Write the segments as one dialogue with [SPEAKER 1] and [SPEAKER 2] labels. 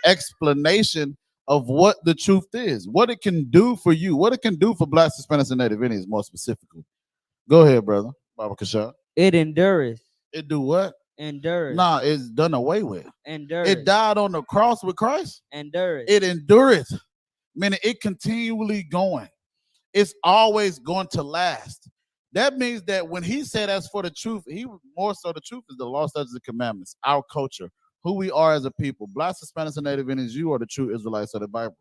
[SPEAKER 1] explanation of what the truth is, what it can do for you, what it can do for Blacks, Hispanics, and Native Indians more specifically. Go ahead, brother. Baba Kashab.
[SPEAKER 2] It endureth.
[SPEAKER 1] It do what?
[SPEAKER 2] Endureth.
[SPEAKER 1] Nah, it's done away with.
[SPEAKER 2] Endureth.
[SPEAKER 1] It died on the cross with Christ.
[SPEAKER 2] Endureth.
[SPEAKER 1] It endureth, meaning it continually going. It's always going to last. That means that when he said as for the truth, he more so the truth is the law, statutes, and commandments, our culture, who we are as a people. Blacks, Hispanics, and Native Indians, you are the true Israelites of the Bible.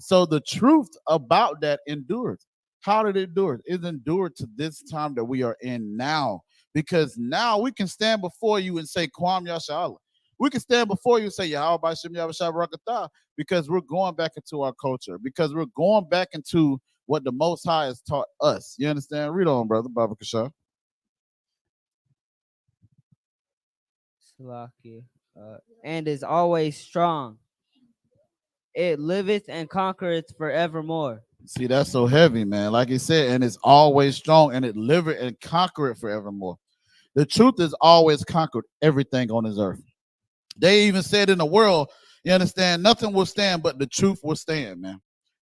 [SPEAKER 1] So the truth about that endured. How did it endure? It endured to this time that we are in now. Because now we can stand before you and say, Kwam Yashala. We can stand before you and say, Yahweh Bashim Yahweh Barakatah, because we're going back into our culture, because we're going back into what the Most High has taught us. You understand? Read on, brother. Baba Kashah.
[SPEAKER 2] And is always strong. It liveth and conquereth forevermore.
[SPEAKER 1] See, that's so heavy, man. Like he said, and it's always strong, and it liveth and conquereth forevermore. The truth is always conquered everything on this earth. They even said in the world, you understand, nothing will stand, but the truth will stand, man.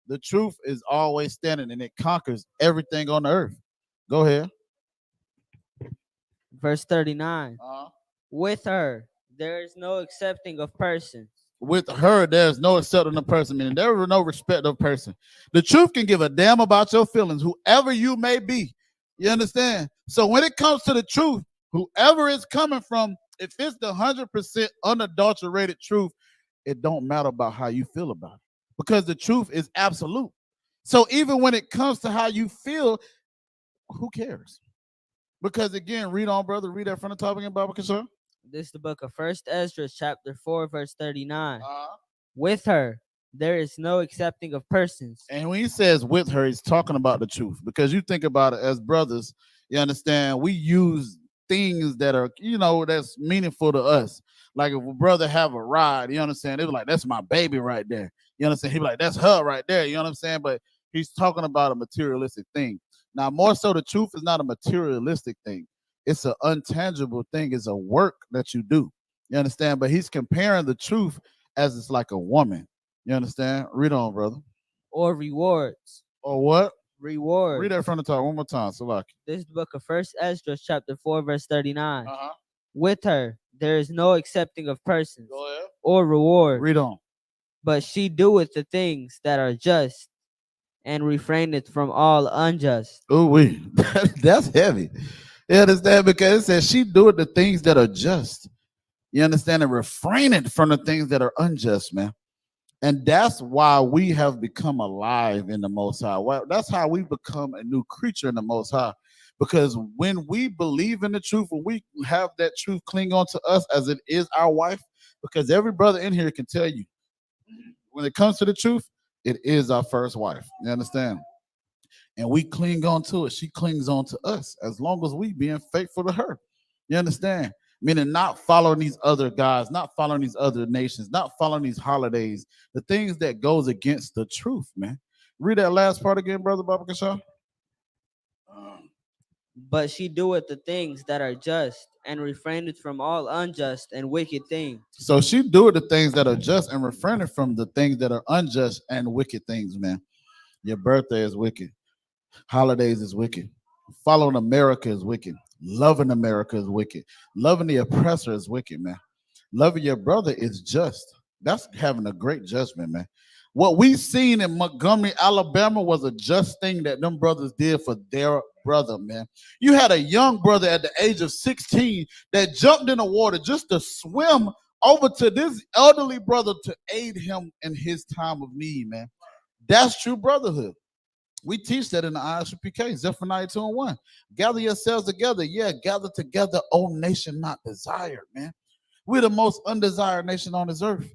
[SPEAKER 1] The truth is always standing, and it conquers everything on the earth. Go ahead.
[SPEAKER 2] Verse 39. With her, there is no accepting of persons.
[SPEAKER 1] With her, there's no accepting of person, meaning there is no respect of person. The truth can give a damn about your feelings, whoever you may be. You understand? So when it comes to the truth, whoever it's coming from, if it's the 100% unadulterated truth, it don't matter about how you feel about it, because the truth is absolute. So even when it comes to how you feel, who cares? Because again, read on, brother. Read that from the top again, Baba Kashar.
[SPEAKER 2] This is the book of 1 Ezra, chapter 4, verse 39. With her, there is no accepting of persons.
[SPEAKER 1] And when he says with her, he's talking about the truth. Because you think about it as brothers, you understand, we use things that are, that's meaningful to us. Like if a brother have a ride, you understand, they be like, that's my baby right there. You understand? He be like, that's her right there. You know what I'm saying? But he's talking about a materialistic thing. Now, more so, the truth is not a materialistic thing. It's an untangible thing. It's a work that you do. You understand? But he's comparing the truth as it's like a woman. You understand? Read on, brother.
[SPEAKER 2] Or rewards.
[SPEAKER 1] Or what?
[SPEAKER 2] Rewards.
[SPEAKER 1] Read that from the top one more time, Salaki.
[SPEAKER 2] This is the book of 1 Ezra, chapter 4, verse 39. With her, there is no accepting of persons.
[SPEAKER 1] Go ahead.
[SPEAKER 2] Or reward.
[SPEAKER 1] Read on.
[SPEAKER 2] But she doeth the things that are just, and refraineth from all unjust.
[SPEAKER 1] Oh, that's heavy. You understand? Because it says she doeth the things that are just. You understand? And refraineth from the things that are unjust, man. And that's why we have become alive in the Most High. Well, that's how we become a new creature in the Most High. Because when we believe in the truth, when we have that truth cling on to us as it is our wife, because every brother in here can tell you, when it comes to the truth, it is our first wife. You understand? And we cling on to it. She clings on to us as long as we being faithful to her. You understand? Meaning not following these other guys, not following these other nations, not following these holidays, the things that goes against the truth, man. Read that last part again, brother Baba Kashaw.
[SPEAKER 2] But she doeth the things that are just, and refraineth from all unjust and wicked things.
[SPEAKER 1] So she doeth the things that are just and refraineth from the things that are unjust and wicked things, man. Your birthday is wicked. Holidays is wicked. Following America is wicked. Loving America is wicked. Loving the oppressor is wicked, man. Loving your brother is just. That's having a great judgment, man. What we seen in Montgomery, Alabama was a just thing that them brothers did for their brother, man. You had a young brother at the age of 16 that jumped in the water just to swim over to this elderly brother to aid him in his time of need, man. That's true brotherhood. We teach that in the I.S.U.P.K, Zephaniah 2:1. Gather yourselves together. Yeah, gather together, O nation not desired, man. We're the most undesired nation on this earth.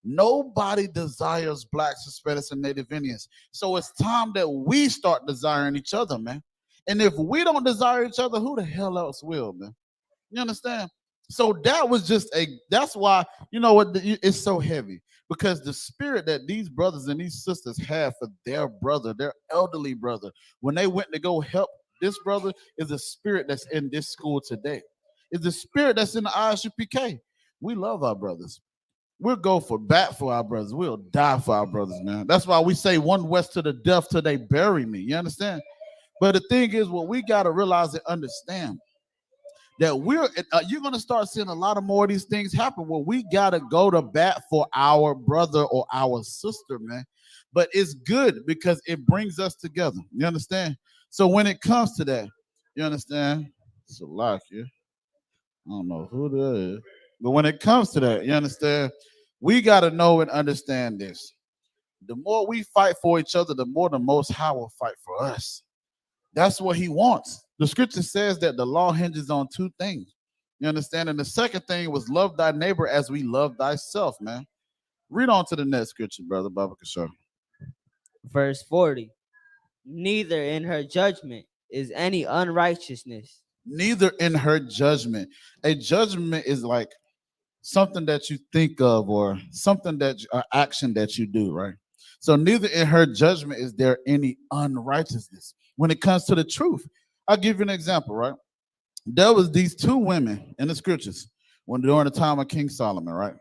[SPEAKER 1] Nobody desires Blacks, Hispanics, and Native Indians. So it's time that we start desiring each other, man. And if we don't desire each other, who the hell else will, man? You understand? So that was just that's why, you know what, it's so heavy. Because the spirit that these brothers and these sisters have for their brother, their elderly brother, when they went to go help this brother, is a spirit that's in this school today. It's the spirit that's in the I.S.U.P.K. We love our brothers. We'll go for bat for our brothers. We'll die for our brothers, man. That's why we say one west to the death till they bury me. You understand? But the thing is, what we got to realize and understand that you're going to start seeing a lot of more of these things happen where we got to go to bat for our brother or our sister, man. But it's good because it brings us together. You understand? So when it comes to that, you understand? It's a lock here. I don't know who that is. But when it comes to that, you understand? We got to know and understand this. The more we fight for each other, the more the Most High will fight for us. That's what he wants. The scripture says that the law hinges on two things. You understand? And the second thing was love thy neighbor as we love thyself, man. Read on to the next scripture, brother Baba Kishore.
[SPEAKER 2] Verse 40. Neither in her judgment is any unrighteousness.
[SPEAKER 1] Neither in her judgment. A judgment is like something that you think of or something that action that you do, right? So neither in her judgment is there any unrighteousness when it comes to the truth. I'll give you an example, right? There was these two women in the scriptures when during the time of King Solomon, right?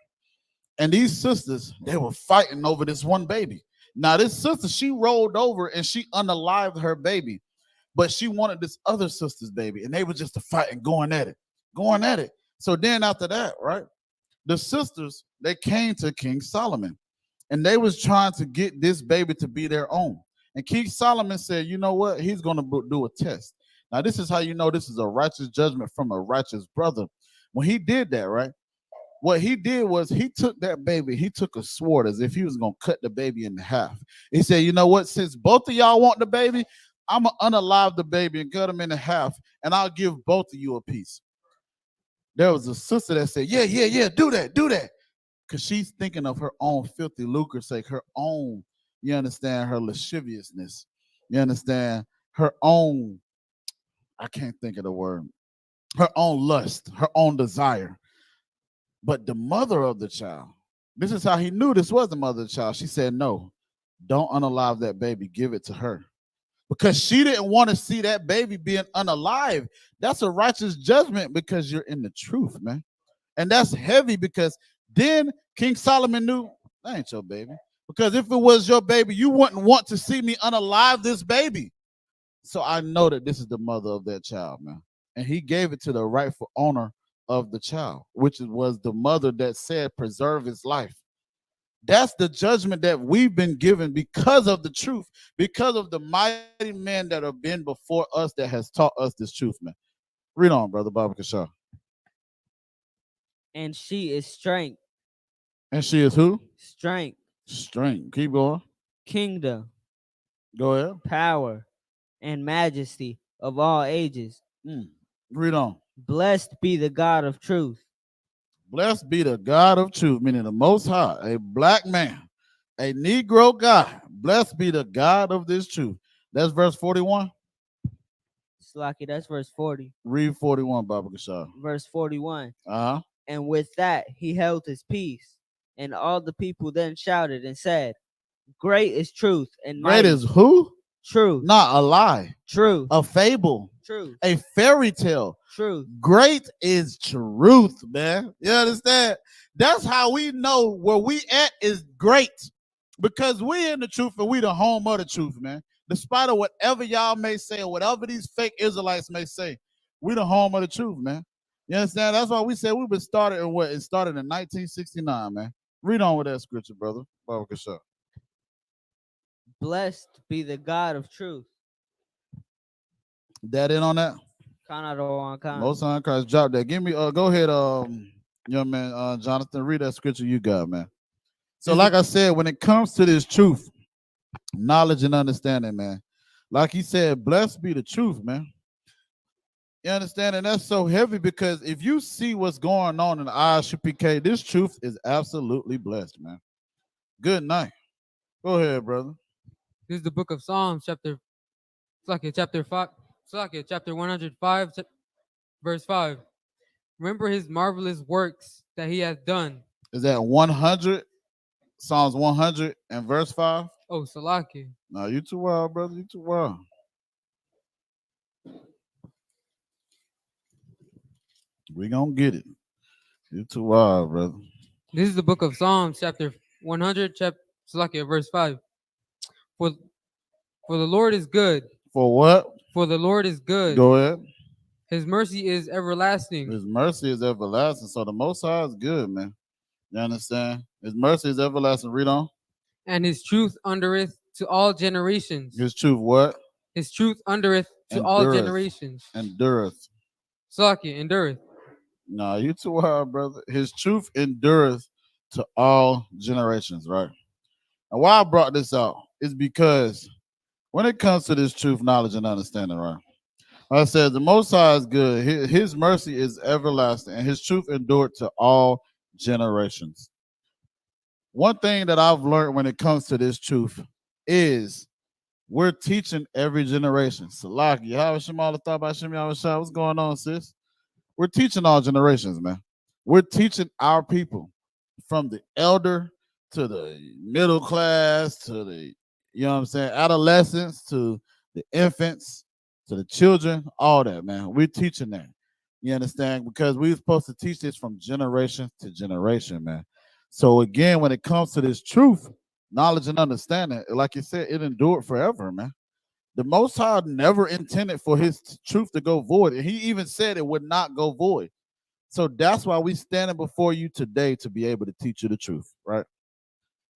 [SPEAKER 1] And these sisters, they were fighting over this one baby. Now, this sister, she rolled over and she unalived her baby, but she wanted this other sister's baby, and they were just a fight and going at it. So then after that, right? The sisters, they came to King Solomon and they was trying to get this baby to be their own. And King Solomon said, you know what? He's going to do a test. Now, this is how you know this is a righteous judgment from a righteous brother. When he did that, right? What he did was he took that baby, he took a sword as if he was going to cut the baby in half. He said, you know what? Since both of y'all want the baby, I'm going to unalive the baby and cut him in half, and I'll give both of you a piece. There was a sister that said, yeah, do that. Because she's thinking of her own filthy lucre's sake, her own, you understand, her lasciviousness. You understand? Her own, I can't think of the word, her own lust, her own desire. But the mother of the child, this is how he knew this was the mother of the child. She said, no, don't unalive that baby. Give it to her. Because she didn't want to see that baby being unalive. That's a righteous judgment because you're in the truth, man. And that's heavy because then King Solomon knew that ain't your baby. Because if it was your baby, you wouldn't want to see me unalive this baby. So I know that this is the mother of that child, man. And he gave it to the rightful owner of the child, which was the mother that said, preserve his life. That's the judgment that we've been given because of the truth, because of the mighty men that have been before us that has taught us this truth, man. Read on, brother Baba Kishore.
[SPEAKER 2] And she is strength.
[SPEAKER 1] And she is who?
[SPEAKER 2] Strength.
[SPEAKER 1] Strength. Keep going.
[SPEAKER 2] Kingdom.
[SPEAKER 1] Go ahead.
[SPEAKER 2] Power and majesty of all ages.
[SPEAKER 1] Read on.
[SPEAKER 2] Blessed be the God of truth.
[SPEAKER 1] Blessed be the God of truth, meaning the Most High, a black man, a Negro guy. Blessed be the God of this truth. That's verse 41.
[SPEAKER 2] Slaki, that's verse 40.
[SPEAKER 1] Read 41, Baba Kishore.
[SPEAKER 2] Verse 41.
[SPEAKER 1] Uh-huh.
[SPEAKER 2] And with that he held his peace. And all the people then shouted and said, great is truth and
[SPEAKER 1] Great
[SPEAKER 2] mighty.
[SPEAKER 1] is who?
[SPEAKER 2] Truth.
[SPEAKER 1] Not a lie.
[SPEAKER 2] Truth.
[SPEAKER 1] A fable.
[SPEAKER 2] Truth.
[SPEAKER 1] A fairy tale.
[SPEAKER 2] Truth.
[SPEAKER 1] Great is truth, man. You understand? That's how we know where we at is great. Because we in the truth and we the home of the truth, man. Despite of whatever y'all may say or whatever these fake Israelites may say, we the home of the truth, man. You understand? That's why we said we've been started in what? It started in 1969, man. Read on with that scripture, brother. Baba Kishore.
[SPEAKER 2] Blessed be the God of truth.
[SPEAKER 1] That in on that? Most High Christ, drop that. Give me go ahead, young man, Jonathan, read that scripture you got, man. So like I said, when it comes to this truth, knowledge and understanding, man, like he said, blessed be the truth, man. You understand? And that's so heavy because if you see what's going on in the I.S.U.P.K, this truth is absolutely blessed, man. Good night. Go ahead, brother.
[SPEAKER 3] This is the book of Psalms, chapter 5, chapter 105, verse 5. Remember his marvelous works that he hath done.
[SPEAKER 1] Is that 100? Psalms 100 and verse 5?
[SPEAKER 3] Oh, Salaki.
[SPEAKER 1] No, you too wild, brother. You too wild. We gonna get it. You too wild, brother.
[SPEAKER 3] This is the book of Psalms, chapter 100, verse 5. For, for the Lord is good.
[SPEAKER 1] For what?
[SPEAKER 3] For the Lord is good.
[SPEAKER 1] Go ahead.
[SPEAKER 3] His mercy is everlasting.
[SPEAKER 1] His mercy is everlasting. So the Most High is good, man. You understand? His mercy is everlasting. Read on.
[SPEAKER 3] And his truth undereth to all generations.
[SPEAKER 1] His truth what?
[SPEAKER 3] His truth undereth to all
[SPEAKER 1] Endureth.
[SPEAKER 3] generations.
[SPEAKER 1] Endureth.
[SPEAKER 3] Salakia, endureth.
[SPEAKER 1] Nah, you too hard, brother. His truth endureth to all generations, right? And why I brought this out is because when it comes to this truth, knowledge, and understanding, right? Like I said, the Most High is good. His mercy is everlasting, and his truth endured to all generations. One thing that I've learned when it comes to this truth is we're teaching every generation. Salaki, how is Shema thought about Shema? What's going on, sis? We're teaching all generations, man. We're teaching our people from the elder to the middle class to the, you know what I'm saying, adolescents to the infants to the children, all that, man. We're teaching that. You understand? Because we're supposed to teach this from generation to generation, man. So again, when it comes to this truth, knowledge and understanding, like you said, it endured forever, man. The Most High never intended for his truth to go void. And he even said it would not go void. So that's why we standing before you today to be able to teach you the truth, right?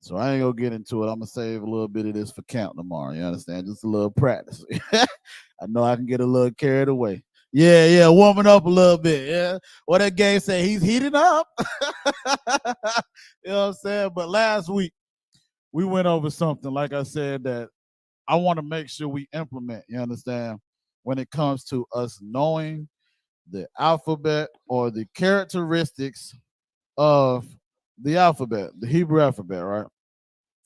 [SPEAKER 1] So I ain't gonna get into it. I'm gonna save a little bit of this for count tomorrow. You understand? Just a little practice. I know I can get a little carried away. Yeah, warming up a little bit. Yeah. What that game say? He's heating up. You know what I'm saying? But last week we went over something, like I said, that I want to make sure we implement, you understand, when it comes to us knowing the alphabet or the characteristics of the alphabet, the Hebrew alphabet, right?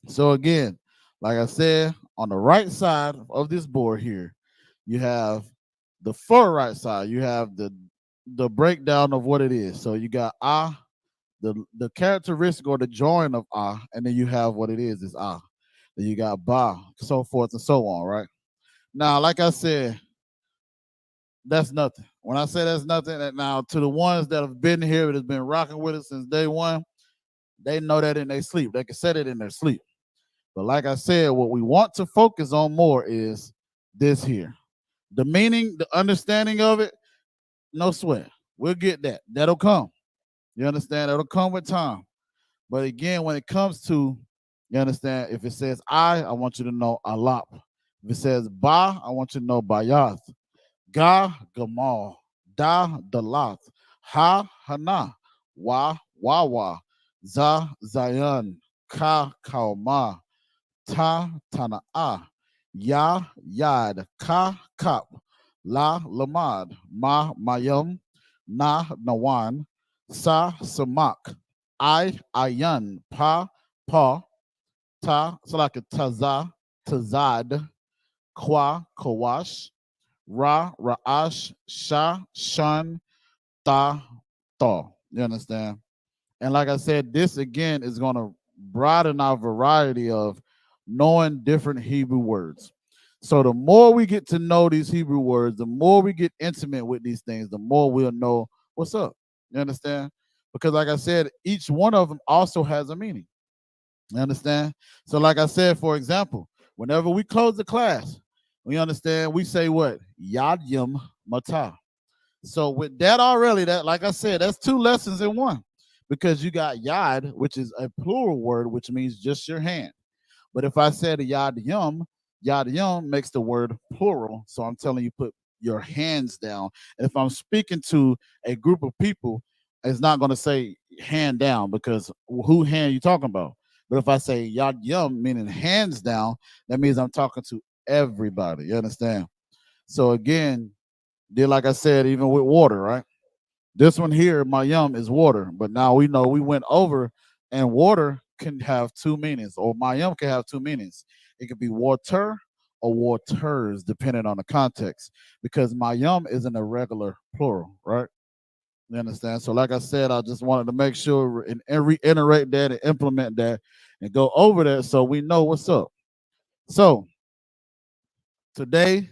[SPEAKER 1] So again, like I said, on the right side of this board here, you have the far right side, you have the breakdown of what it is. So you got the characteristic or the join of and then you have what it is Then you got ba, so forth and so on, right? Now, like I said, that's nothing. When I say that's nothing, now to the ones that have been here, that has been rocking with us since day one, they know that in their sleep. They can say it in their sleep. But like I said, what we want to focus on more is this here. The meaning, the understanding of it, no sweat. We'll get that. That'll come. You understand? That'll come with time. But again, when it comes to, you understand, if it says I want you to know alap. If it says ba, I want you to know bayath. Ga, gamal. Da, dalat. Ha, hana. Wa, wawa. Za, zayan. Ka, kauma. Ta, tana'a. Ya, yad. Ka, kap. La, lamad. Ma, mayum. Na, nawan. Sa, samak. Ayan. Pa, pa. Ta, so like a taza, tazad. Kwa, kawash. Ra, Ra'ash, Sha, Shan, Ta, Tha. You understand? And like I said, this again is going to broaden our variety of knowing different Hebrew words. So the more we get to know these Hebrew words, the more we get intimate with these things, the more we'll know what's up. You understand? Because like I said, each one of them also has a meaning. You understand? So like I said, for example, whenever we close the class, we understand we say what? Yad Yim Matah. So with that already, that like I said, that's two lessons in one. Because you got Yad, which is a plural word, which means just your hand. But if I said Yad Yum makes the word plural. So I'm telling you, put your hands down. And if I'm speaking to a group of people, it's not going to say hand down because who hand you talking about? But if I say Yad Yum, meaning hands down, that means I'm talking to everybody. You understand? So again, then like I said, even with water, right? This one here, my yum is water, but now we know we went over, and water can have two meanings, or my yum can have two meanings. It could be water or waters, depending on the context, because my yum is an irregular plural, right? You understand? So, like I said, I just wanted to make sure and reiterate that and implement that and go over that so we know what's up. So, today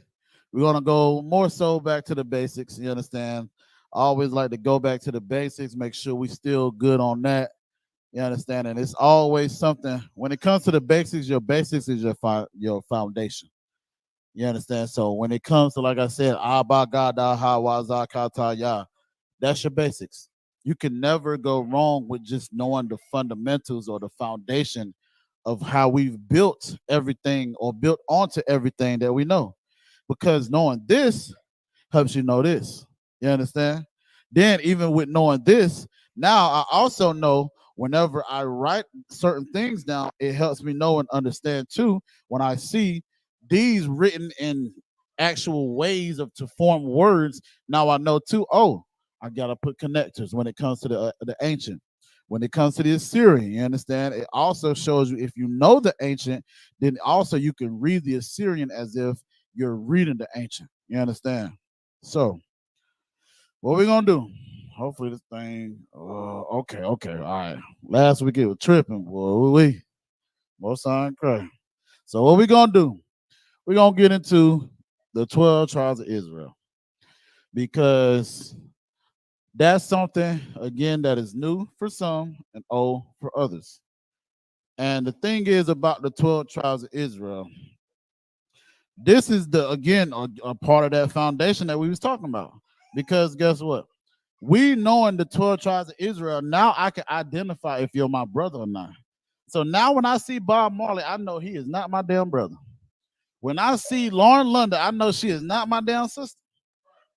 [SPEAKER 1] we're gonna go more so back to the basics. You understand? I always like to go back to the basics, make sure we still good on that. You understand? And it's always something when it comes to the basics. Your basics is your foundation. You understand? So when it comes to, like I said, Abba Gada Hawazakata Ya, that's your basics. You can never go wrong with just knowing the fundamentals or the foundation of how we've built everything or built onto everything that we know. Because knowing this helps you know this. You understand? Then even with knowing this, now I also know whenever I write certain things down, it helps me know and understand too when I see these written in actual ways of to form words. Now I know too, oh, I gotta put connectors when it comes to the ancient. When it comes to the Assyrian, you understand? It also shows you if you know the ancient, then also you can read the Assyrian as if you're reading the ancient. You understand? So, what we gonna do? Hopefully this thing. Okay, all right. Last week it was tripping, boy. We most sign cry. So what we gonna do? We gonna get into the 12 tribes of Israel because that's something again that is new for some and old for others. And the thing is about the 12 tribes of Israel, this is the again a part of that foundation that we was talking about. Because guess what? We knowing the 12 tribes of Israel, now I can identify if you're my brother or not. So now when I see Bob Marley, I know he is not my damn brother. When I see Lauren London, I know she is not my damn sister.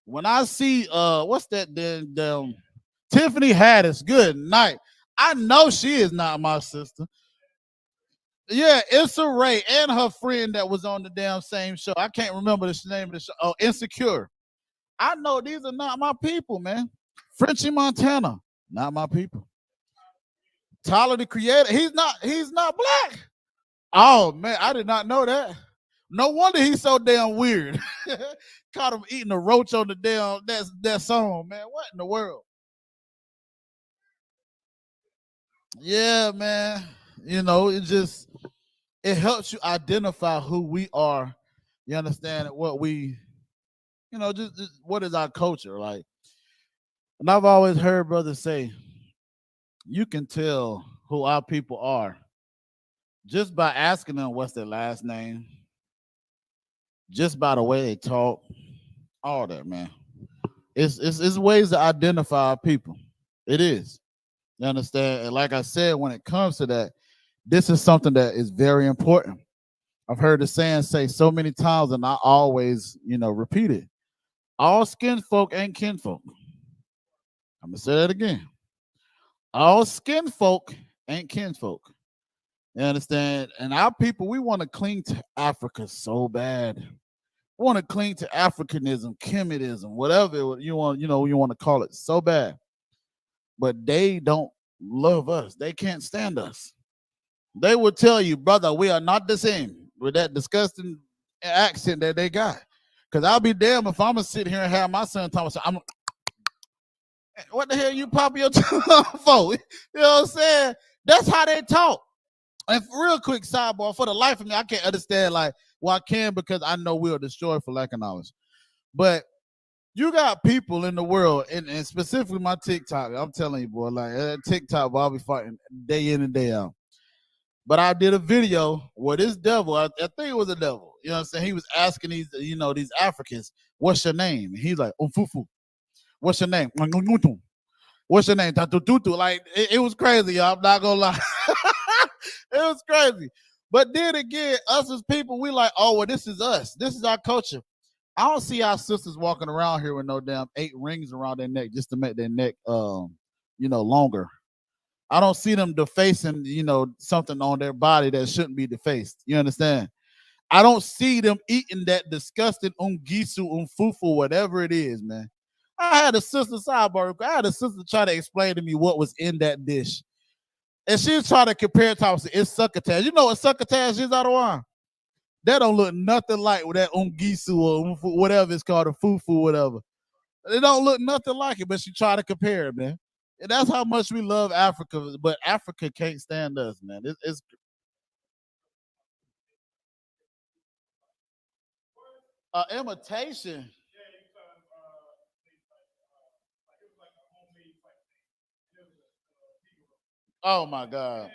[SPEAKER 1] When I see what's that damn Tiffany Haddish, good night. I know she is not my sister. Yeah, Issa Rae and her friend that was on the damn same show. I can't remember the name of the show. Oh, Insecure. I know these are not my people, man. Frenchie Montana, not my people. Tyler the Creator, he's not black. Oh man, I did not know that. No wonder he's so damn weird. Caught him eating a roach on the damn that song, man. What in the world? Yeah, man. You know, it helps you identify who we are. You understand what we, just what is our culture like? And I've always heard brothers say, you can tell who our people are just by asking them what's their last name, just by the way they talk, all that, man. It's ways to identify our people. It is. You understand? And like I said, when it comes to that, this is something that is very important. I've heard the saying say so many times, and I always, repeat it. All skin folk ain't kinfolk. I'm gonna say that again. All skin folk ain't kinfolk. You understand? And our people, we want to cling to Africa so bad. We want to cling to Africanism, Kemetism, whatever you want, you want to call it so bad. But they don't love us. They can't stand us. They will tell you, brother, we are not the same with that disgusting accent that they got. Cause I'll be damned if I'm gonna sit here and have my son Thomas. What the hell you pop your tongue for? You know what I'm saying? That's how they talk. And real quick sidebar, for the life of me, I can't understand I can because I know we'll destroy for lack of knowledge. But you got people in the world, and specifically my TikTok. I'm telling you, boy, TikTok, boy, I'll be fighting day in and day out. But I did a video where this devil, I think it was a devil, you know what I'm saying? He was asking these Africans, what's your name? And he's like, Umfufu. What's your name? What's your name? Like, it was crazy, y'all. I'm not gonna lie. It was crazy. But then again, us as people, we like, oh, well, this is us. This is our culture. I don't see our sisters walking around here with no damn 8 rings around their neck just to make their neck, longer. I don't see them defacing, something on their body that shouldn't be defaced. You understand? I don't see them eating that disgusting ungisu, umfufu, whatever it is, man. I had a sister sidebar. I had a sister try to explain to me what was in that dish. And she was trying to compare it to it's succotash. You know what succotash is, out of wine? That don't look nothing like that ungisu or whatever it's called, a fufu, whatever. It don't look nothing like it, but she tried to compare it, man. And that's how much we love Africa, but Africa can't stand us, man. It's imitation. Oh my God.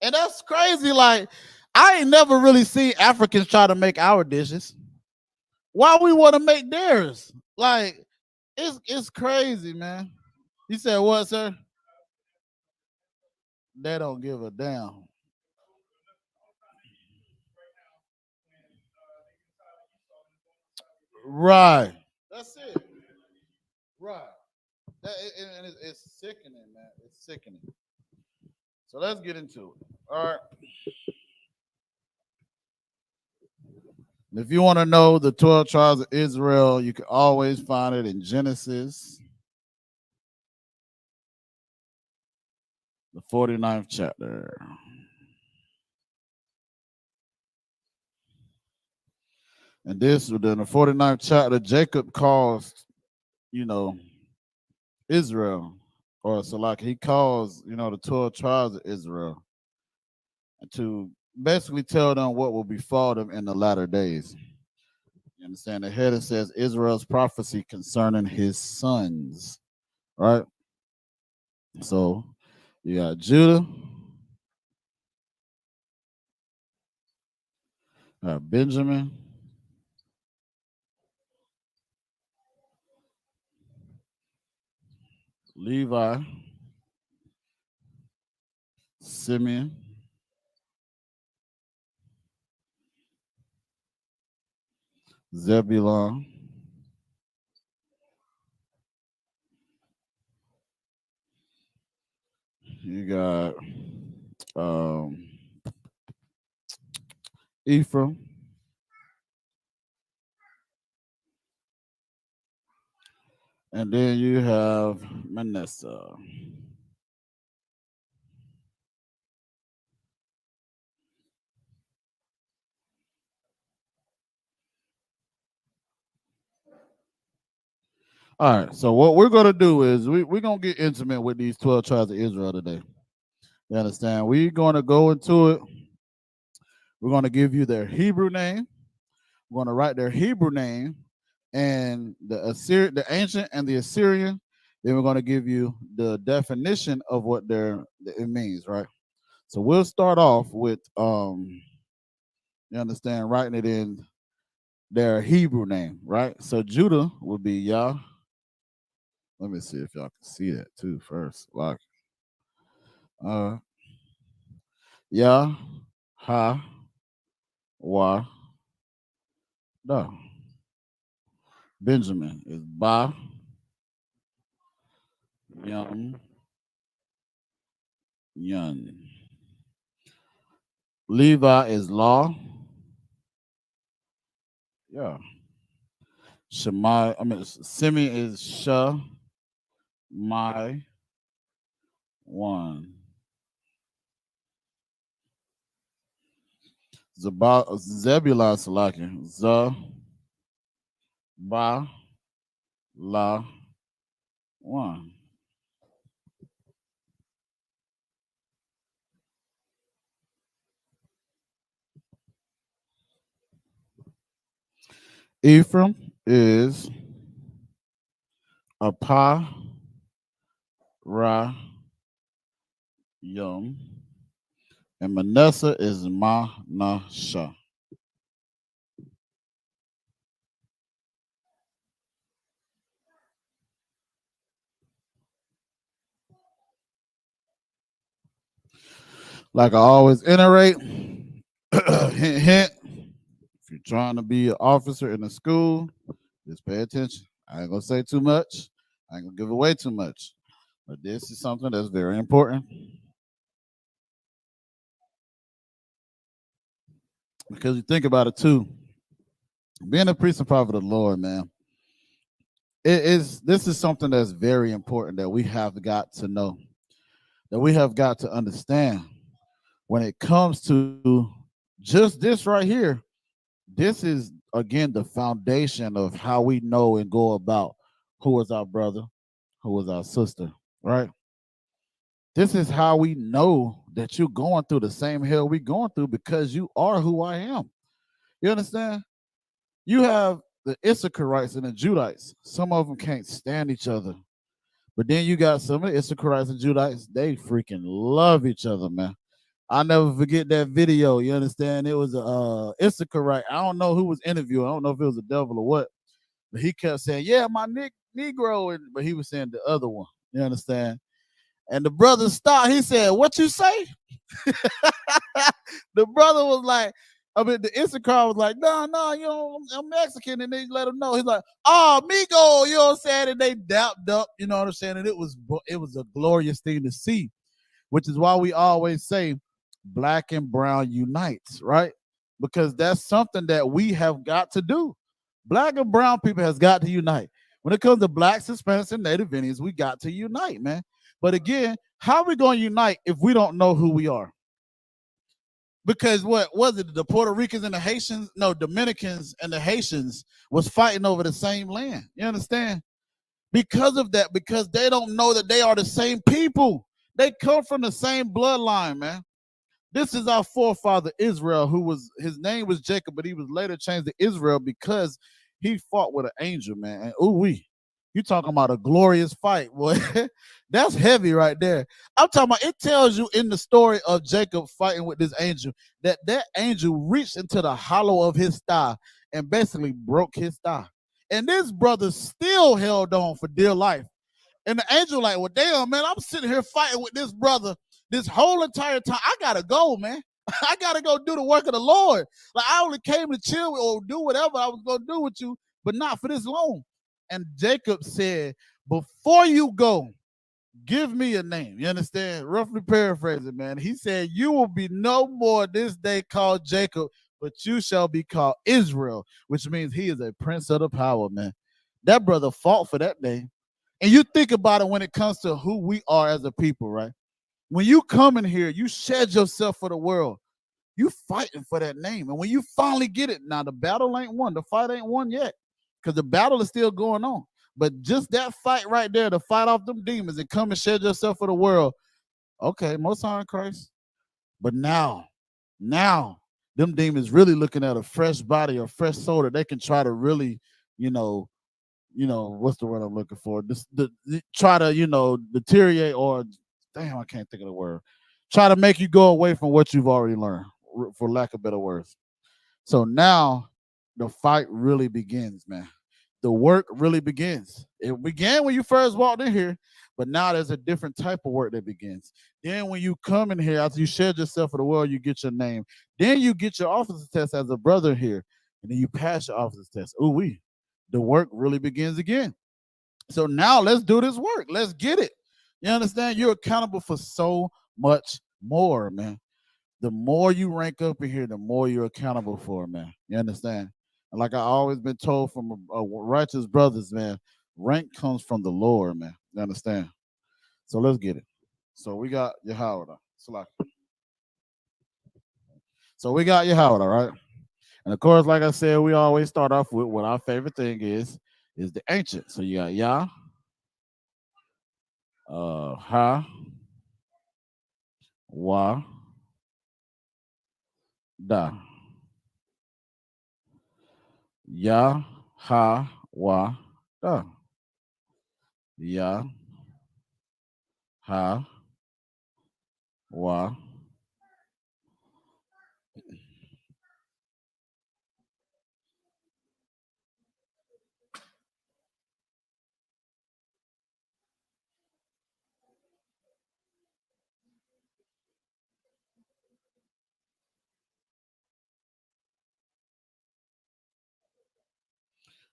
[SPEAKER 1] And that's crazy. Like, I ain't never really seen Africans try to make our dishes. Why we want to make theirs? Like, it's crazy, man. You said what, sir? They don't give a damn. Right. That's it. Right. And it's sickening, man. It's sickening. So let's get into it. All right. If you want to know the 12 tribes of Israel, you can always find it in Genesis, the 49th chapter. And this, within the 49th chapter, Jacob calls, you know, Israel, or so like he calls, the 12 tribes of Israel to basically tell them what will befall them in the latter days. You understand? The header says Israel's prophecy concerning his sons, right? So you got Judah, Benjamin, Levi, Simeon, Zebulon, you got Ephraim, and then you have Manasseh. All right, so what we're going to do is we're going to get intimate with these 12 tribes of Israel today. You understand? We're going to go into it. We're going to give you their Hebrew name. We're going to write their Hebrew name and the ancient and the Assyrian. Then we're going to give you the definition of what it means, right? So we'll start off with you understand, writing it in their Hebrew name, right? So Judah would be Yah. Let me see if y'all can see that too first. Like Yah, Ha, Wa, Da. Benjamin is Ba, Yum, Yun. Levi is Law. Yeah. Simeon is Sha, My, One. Zebulon Salaki. Z, Ba, La, One. Ephraim is Apa, Ra, Yum. And Manasseh is Ma, Na, Sha. Like I always iterate, hint, hint. If you're trying to be an officer in a school, just pay attention. I ain't gonna say too much. I ain't gonna give away too much. But this is something that's very important. Because you think about it too. Being a priest and prophet of the Lord, man, this is something that's very important that we have got to know, that we have got to understand when it comes to just this right here. This is again the foundation of how we know and go about who is our brother, who is our sister, right? This is how we know that you're going through the same hell we going through because you are who I am. You understand? You have the Issacharites and the Judites. Some of them can't stand each other, But then you got some of the Issacharites and Judites, they freaking love each other, man. I'll never forget that video. You understand? It was a Issacharite. I don't know who was interviewing. I don't know if it was a devil or what. But he kept saying, "Yeah, my Negro," but he was saying the other one. You understand? And the brother stopped. He said, "What you say?" The brother was like, I mean, the Issachar was like, "No, no, you know, I'm Mexican," and they let him know. He's like, "Oh, amigo," you know what I'm saying? And they dapped up. You know what I'm saying? And it was a glorious thing to see, which is why we always say black and brown unites, right? Because that's something that we have got to do. Black and brown people has got to unite. When it comes to blacks, Hispanics, and Native Indians, we got to unite, man. But again, how are we going to unite if we don't know who we are? Because what was it? The Puerto Ricans and the Haitians, no, Dominicans and the Haitians was fighting over the same land. You understand? Because of that, because they don't know that they are the same people. They come from the same bloodline, man. This is our forefather Israel, who was his name was Jacob, but he was later changed to Israel because he fought with an angel, man. And ooh wee, you talking about a glorious fight, boy. That's heavy right there. I'm talking about, it tells you in the story of Jacob fighting with this angel that that angel reached into the hollow of his thigh and basically broke his thigh. And this brother still held on for dear life. And the angel like, well, damn, man, I'm sitting here fighting with this brother this whole entire time. I gotta go, man. I gotta go do the work of the Lord. Like, I only came to chill or do whatever I was gonna do with you, but not for this long. And Jacob said, before you go, give me a name. You understand? Roughly paraphrasing, man. He said, you will be no more this day called Jacob, but you shall be called Israel, which means he is a prince of the power, man. That brother fought for that name. And you think about it when it comes to who we are as a people, right? When you come in here, you shed yourself for the world. You fighting for that name. And when you finally get it, now the battle ain't won. The fight ain't won yet. Because the battle is still going on. But just that fight right there to fight off them demons and come and shed yourself for the world. Okay, most high in Christ. But now, them demons really looking at a fresh body or fresh soul that they can try to really, you know, what's the word I'm looking for? Try to, deteriorate or damn, I can't think of the word. Try to make you go away from what you've already learned, for lack of better words. So now the fight really begins, man. The work really begins. It began when you first walked in here, but now there's a different type of work that begins. Then when you come in here, after you shed yourself for the world, you get your name. Then you get your officer's test as a brother here, and then you pass your officer's test. Ooh, the work really begins again. So now let's do this work. Let's get it. You understand? You're accountable for so much more, man. The more you rank up in here, the more you're accountable for, man. You understand? And like I always been told from righteous brothers, man, rank comes from the Lord, man. You understand? So let's get it. So we got Yahweh. So we got Yahweh, right? And of course, like I said, we always start off with what our favorite thing is the ancient. So you got Yah, Ha, Wa, Da. Yah, Ha, Wa, Da. Yah, Ha, Wa.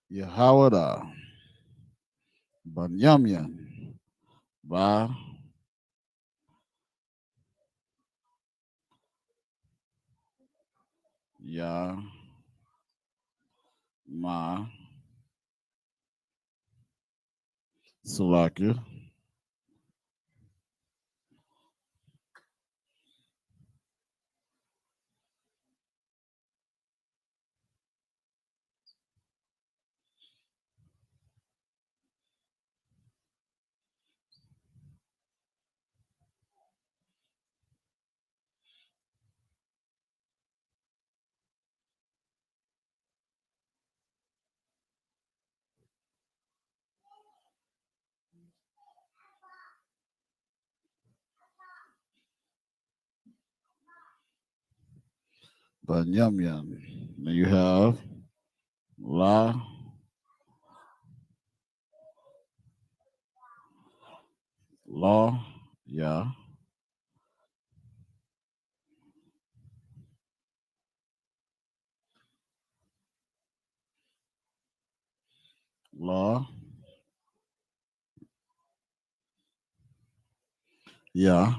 [SPEAKER 1] Yahweh, Banyamyan, Ba, Ya, Ma, Salakia, Banyamyan. Then you have La. Law. Yeah. Law. Yeah.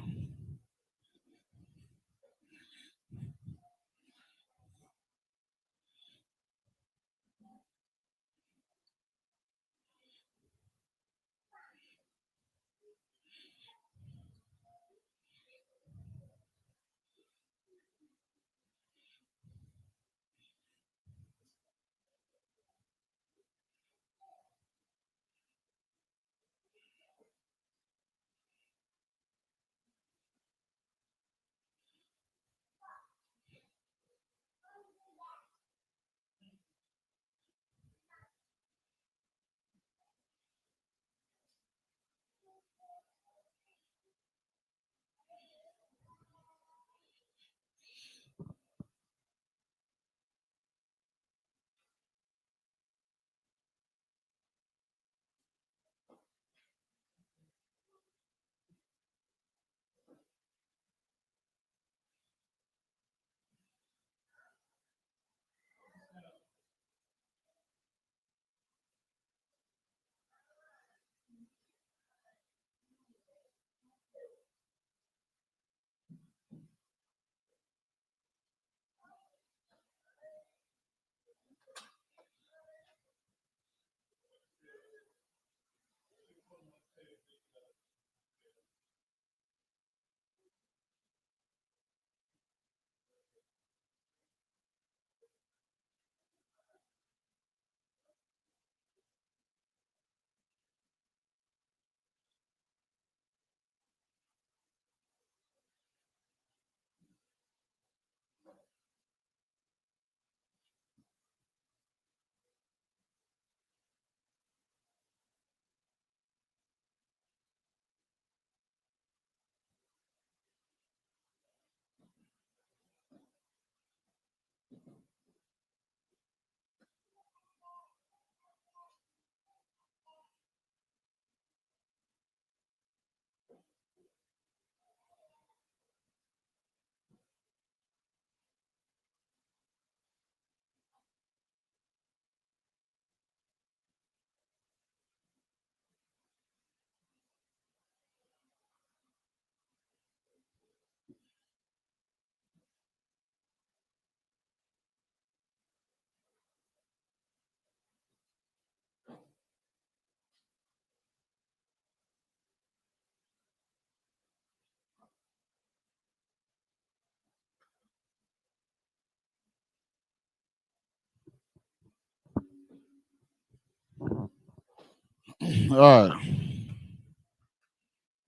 [SPEAKER 1] All right.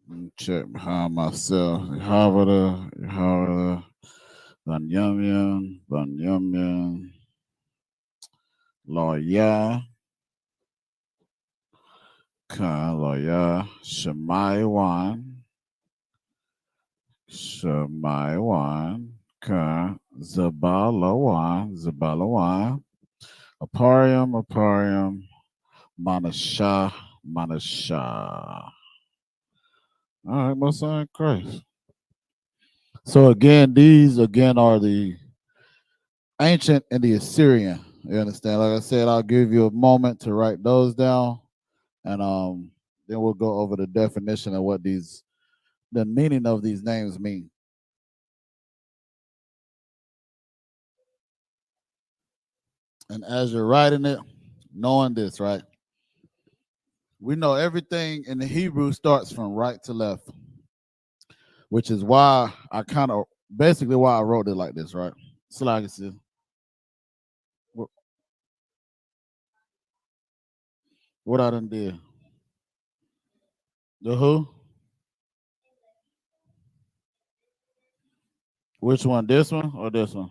[SPEAKER 1] Let me check behind myself. Havada, Banyamyan, Lawyer, Lawyer, Shemaiwan, Zabalawan, Aparium, Manasha. All right, Most High Christ. So again, these again are the ancient and the Assyrian. You understand? Like I said, I'll give you a moment to write those down, and then we'll go over the definition of what the meaning of these names mean. And as you're writing it, knowing this, right? We know everything in the Hebrew starts from right to left, which is why I kind of basically why I wrote it like this, right? So like I said, what I done did. The who? Which one? This one or this one?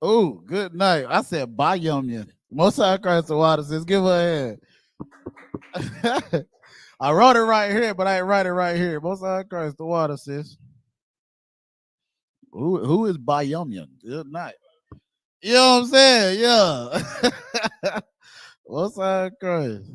[SPEAKER 1] Oh, good night. I said bye Yumyan. Most High Christ the water says, give her a hand. I wrote it right here, but I ain't write it right here. Most High Christ the water says. Who is Bayomyan? Good night. You know what I'm saying? Yeah. What's that Christ?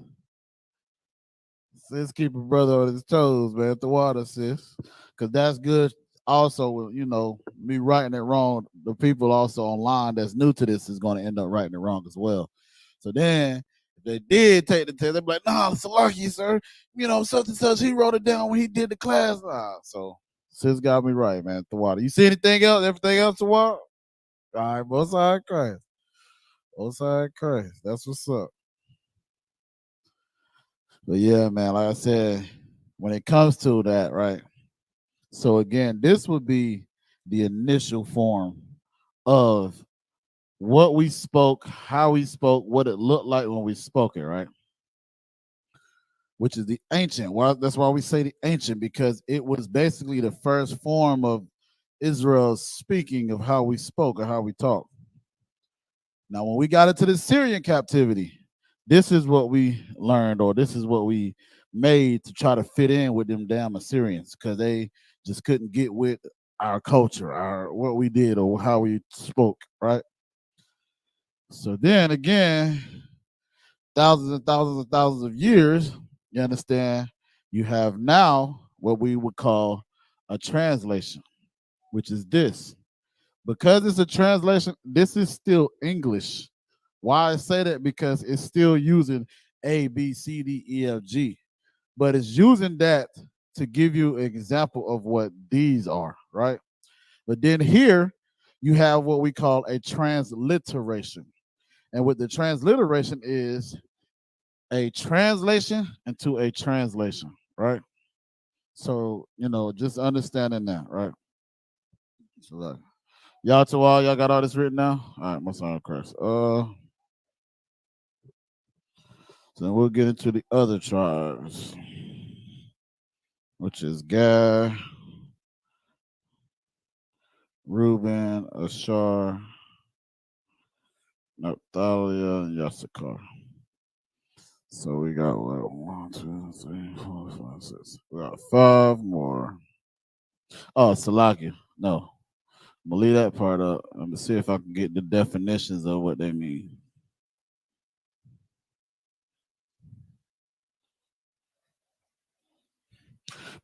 [SPEAKER 1] Sis, keep a brother on his toes, man. At the water, sis, because that's good. Also, me writing it wrong. The people also online that's new to this is going to end up writing it wrong as well. So then, if they did take the test, they'd be like, "Nah, it's lucky, sir. Such and such. He wrote it down when he did the class." So sis got me right, man. At the water. You see anything else? Everything else? The water. All right, both side Christ. Both side Christ. That's what's up. But yeah, man, like I said, when it comes to that, right? So again, this would be the initial form of what we spoke, how we spoke, what it looked like when we spoke it, right? Which is the ancient. Well, that's why we say the ancient, because it was basically the first form of Israel's speaking of how we spoke or how we talked. Now, when we got into the Syrian captivity, this is what we learned, or this is what we made to try to fit in with them damn Assyrians, because they just couldn't get with our culture, our what we did, or how we spoke, right? So then again, thousands and thousands and thousands of years, you understand, you have now what we would call a translation, which is this. Because it's a translation, this is still English. Why I say that? Because it's still using A, B, C, D, E, F, G, but it's using that to give you an example of what these are, right? But then here you have what we call a transliteration. And what the transliteration is a translation into a translation, right? So, just understanding that, right? So, look, y'all to all, y'all got all this written now? All right, my son Chris. So we'll get into the other tribes, which is Gad, Reuben, Ashar, Naphtali, and Issachar. So we got what? 1, 2, 3, 4, 5, 6. We got 5 more. Oh, Salakia. No. I'm gonna leave that part up. I'm gonna see if I can get the definitions of what they mean.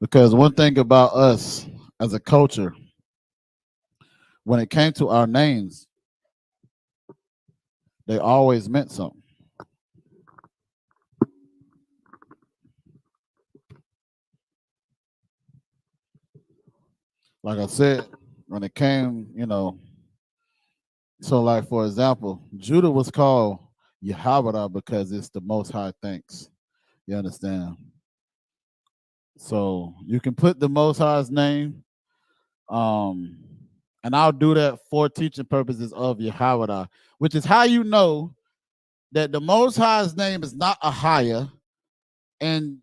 [SPEAKER 1] Because one thing about us as a culture, when it came to our names, they always meant something. Like I said, when it came, so like for example, Judah was called YAHANNA because it's the most high thanks. You understand? So you can put the most high's name, um, and I'll do that for teaching purposes of YAHANNA, which is how you know that the most high's name is not a higher, and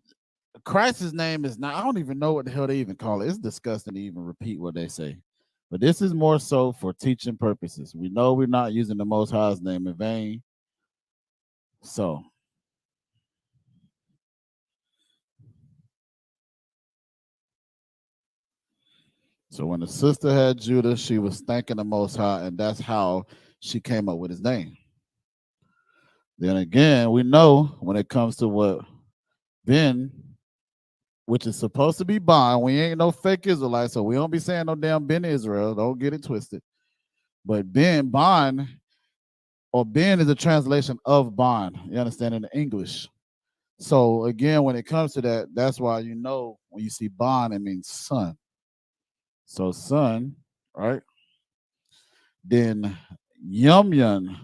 [SPEAKER 1] Christ's name is not. I don't even know what the hell they even call it. It's disgusting to even repeat what they say. But this is more so for teaching purposes. We know we're not using the Most High's name in vain. So when the sister had Judah, she was thanking the Most High, and that's how she came up with his name. Then again, we know when it comes to what Ben, which is supposed to be Bond, we ain't no fake Israelite, so we don't be saying no damn Ben Israel. Don't get it twisted. But Bond, or Ben is a translation of bond. You understand, in English. So again, when it comes to that, that's why when you see bond, it means son. So son, right? Then yumyan,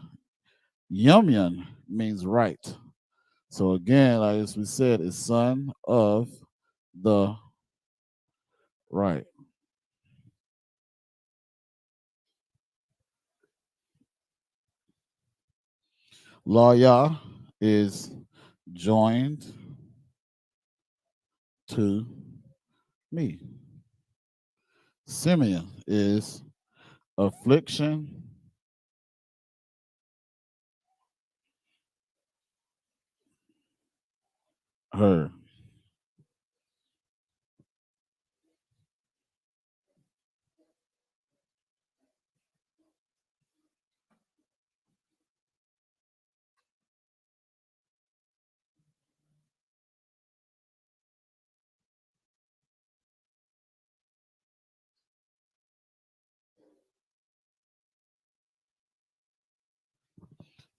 [SPEAKER 1] yumyan means right. So again, like as we said, is son of the right. Lawya is joined to me. Simeon is affliction, her.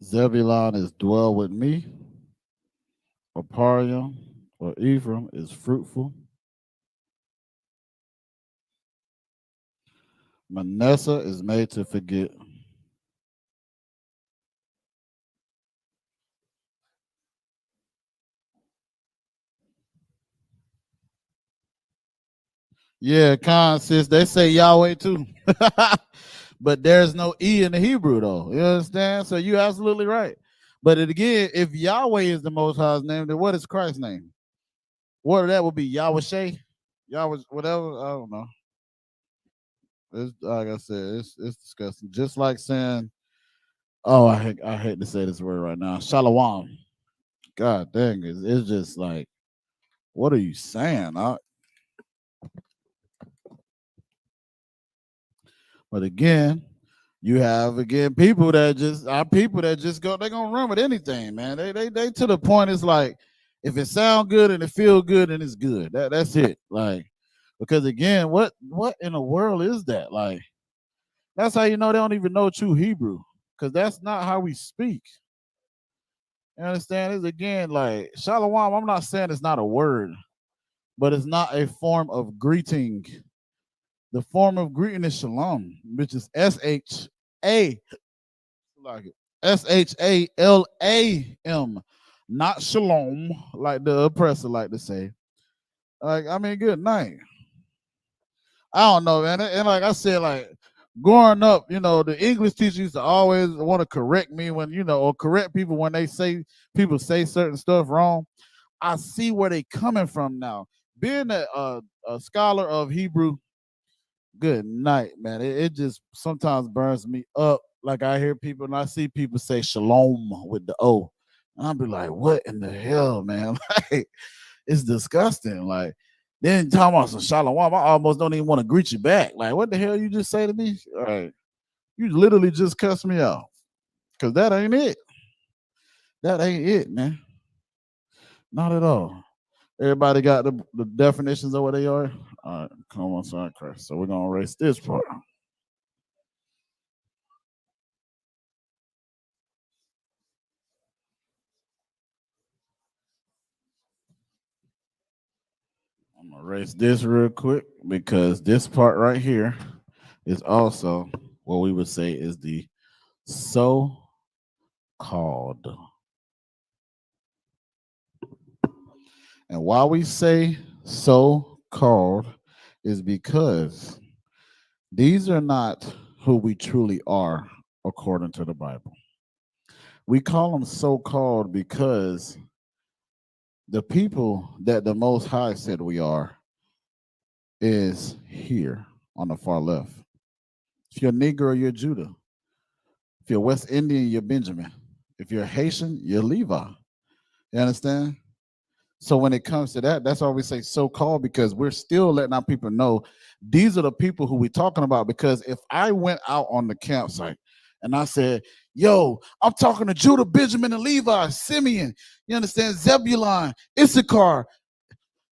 [SPEAKER 1] Zebulon is dwell with me. Aparium or Ephraim is fruitful. Manasseh is made to forget. Yeah, Khan sis, they say Yahweh too. But there's no E in the Hebrew though. You understand? So you're absolutely right. But again, if Yahweh is the Most High's name, then what is Christ's name? What that would be Yahweh, Yahweh, whatever. I don't know. It's like I said, it's disgusting. Just like saying, oh, I hate to say this word right now, Shalom. God dang, it's just like, what are you saying? But again, you have people that just go, they're gonna run with anything, man. They to the point it's like, if it sound good and it feel good and it's good. That's it. Like, because again, what in the world is that? Like, that's how you know they don't even know true Hebrew. Because that's not how we speak. You understand? It's again like Shalom. I'm not saying it's not a word, but it's not a form of greeting. The form of greeting is shalom, which is SHA, like SHALAM, not shalom, like the oppressor like to say. Like, I mean, good night. I don't know, man. And like I said, like growing up, the English teacher used to always want to correct me when, or correct people when people say certain stuff wrong. I see where they coming from now. Being a scholar of Hebrew, good night, man. It just sometimes burns me up. Like I hear people and I see people say shalom with the O. And I'll be like, what in the hell, man? Like, it's disgusting. Like, then talking about some shalom, I almost don't even want to greet you back. Like, what the hell you just say to me? All right. You literally just cussed me out. Cause that ain't it. That ain't it, man. Not at all. Everybody got the definitions of what they are. All right, come on, sorry, Christ. So we're gonna erase this part. I'm gonna erase this real quick because this part right here is also what we would say is the so called. And why we say so called is because these are not who we truly are according to the Bible. We call them so called because the people that the Most High said we are is here on the far left. If you're Negro, you're Judah. If you're West Indian, you're Benjamin. If you're Haitian, you're Levi. You understand? So when it comes to that, that's why we say so-called, because we're still letting our people know these are the people who we're talking about. Because if I went out on the campsite and I said, yo, I'm talking to Judah, Benjamin, and Levi, Simeon, you understand, Zebulon, Issachar,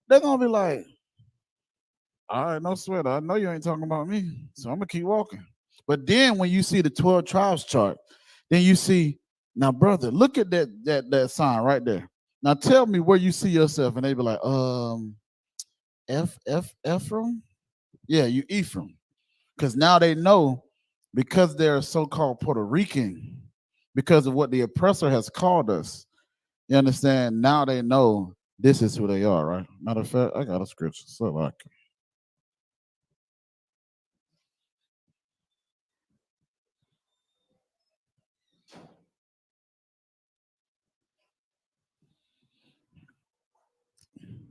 [SPEAKER 1] they're going to be like, all right, no sweat. I know you ain't talking about me. So I'm going to keep walking. But then when you see the 12 tribes chart, then you see, now, brother, look at that sign right there. Now tell me where you see yourself, and they be like, Ephraim? Yeah, you Ephraim. Because now they know, because they're so-called Puerto Rican, because of what the oppressor has called us. You understand? Now they know this is who they are, right? Matter of fact, I got a scripture. So like,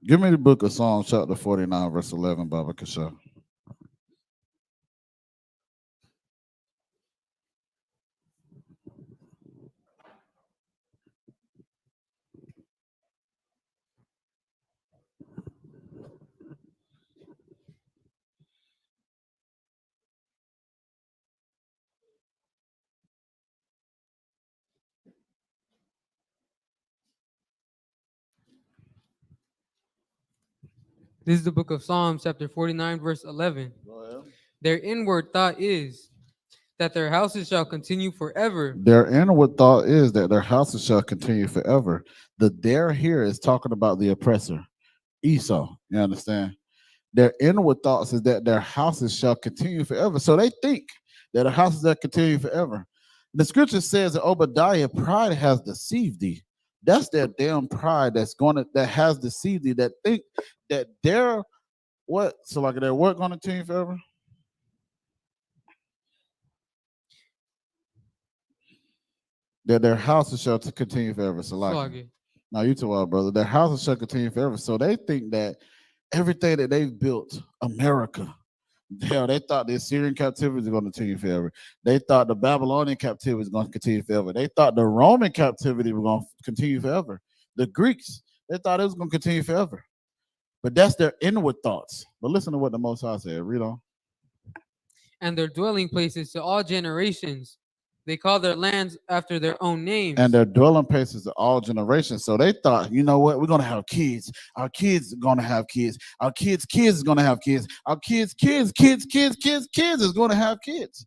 [SPEAKER 1] give me the book of Psalms, chapter 49, verse 11, Baba Kasha.
[SPEAKER 3] This is the book of Psalms, chapter 49, verse 11. Their inward thought is, that their houses shall continue forever.
[SPEAKER 1] Their inward thought is that their houses shall continue forever. The there here is talking about the oppressor, Esau. You understand? Their inward thoughts is that their houses shall continue forever. So they think that the houses that continue forever. The scripture says that Obadiah, pride has deceived thee. That's their damn pride that has deceived thee, that think that their what? So like their work gonna continue forever? That their houses shall continue forever. So like
[SPEAKER 3] Salaki.
[SPEAKER 1] now you too well, brother. Their houses shall continue forever. So they think that everything that they've built, America, hell, they thought the Assyrian captivity was going to continue forever. They thought the Babylonian captivity was going to continue forever. They thought the Roman captivity was going to continue forever. The Greeks, they thought it was going to continue forever. But that's their inward thoughts. But listen to what the Most High said. Read on.
[SPEAKER 3] And their dwelling places to all generations. They call their lands after their own names.
[SPEAKER 1] And their dwelling places are all generations. So they thought, you know what? We're going to have kids. Our kids are going to have kids. Our kids' kids is going to have kids. Our kids' kids is going to have kids.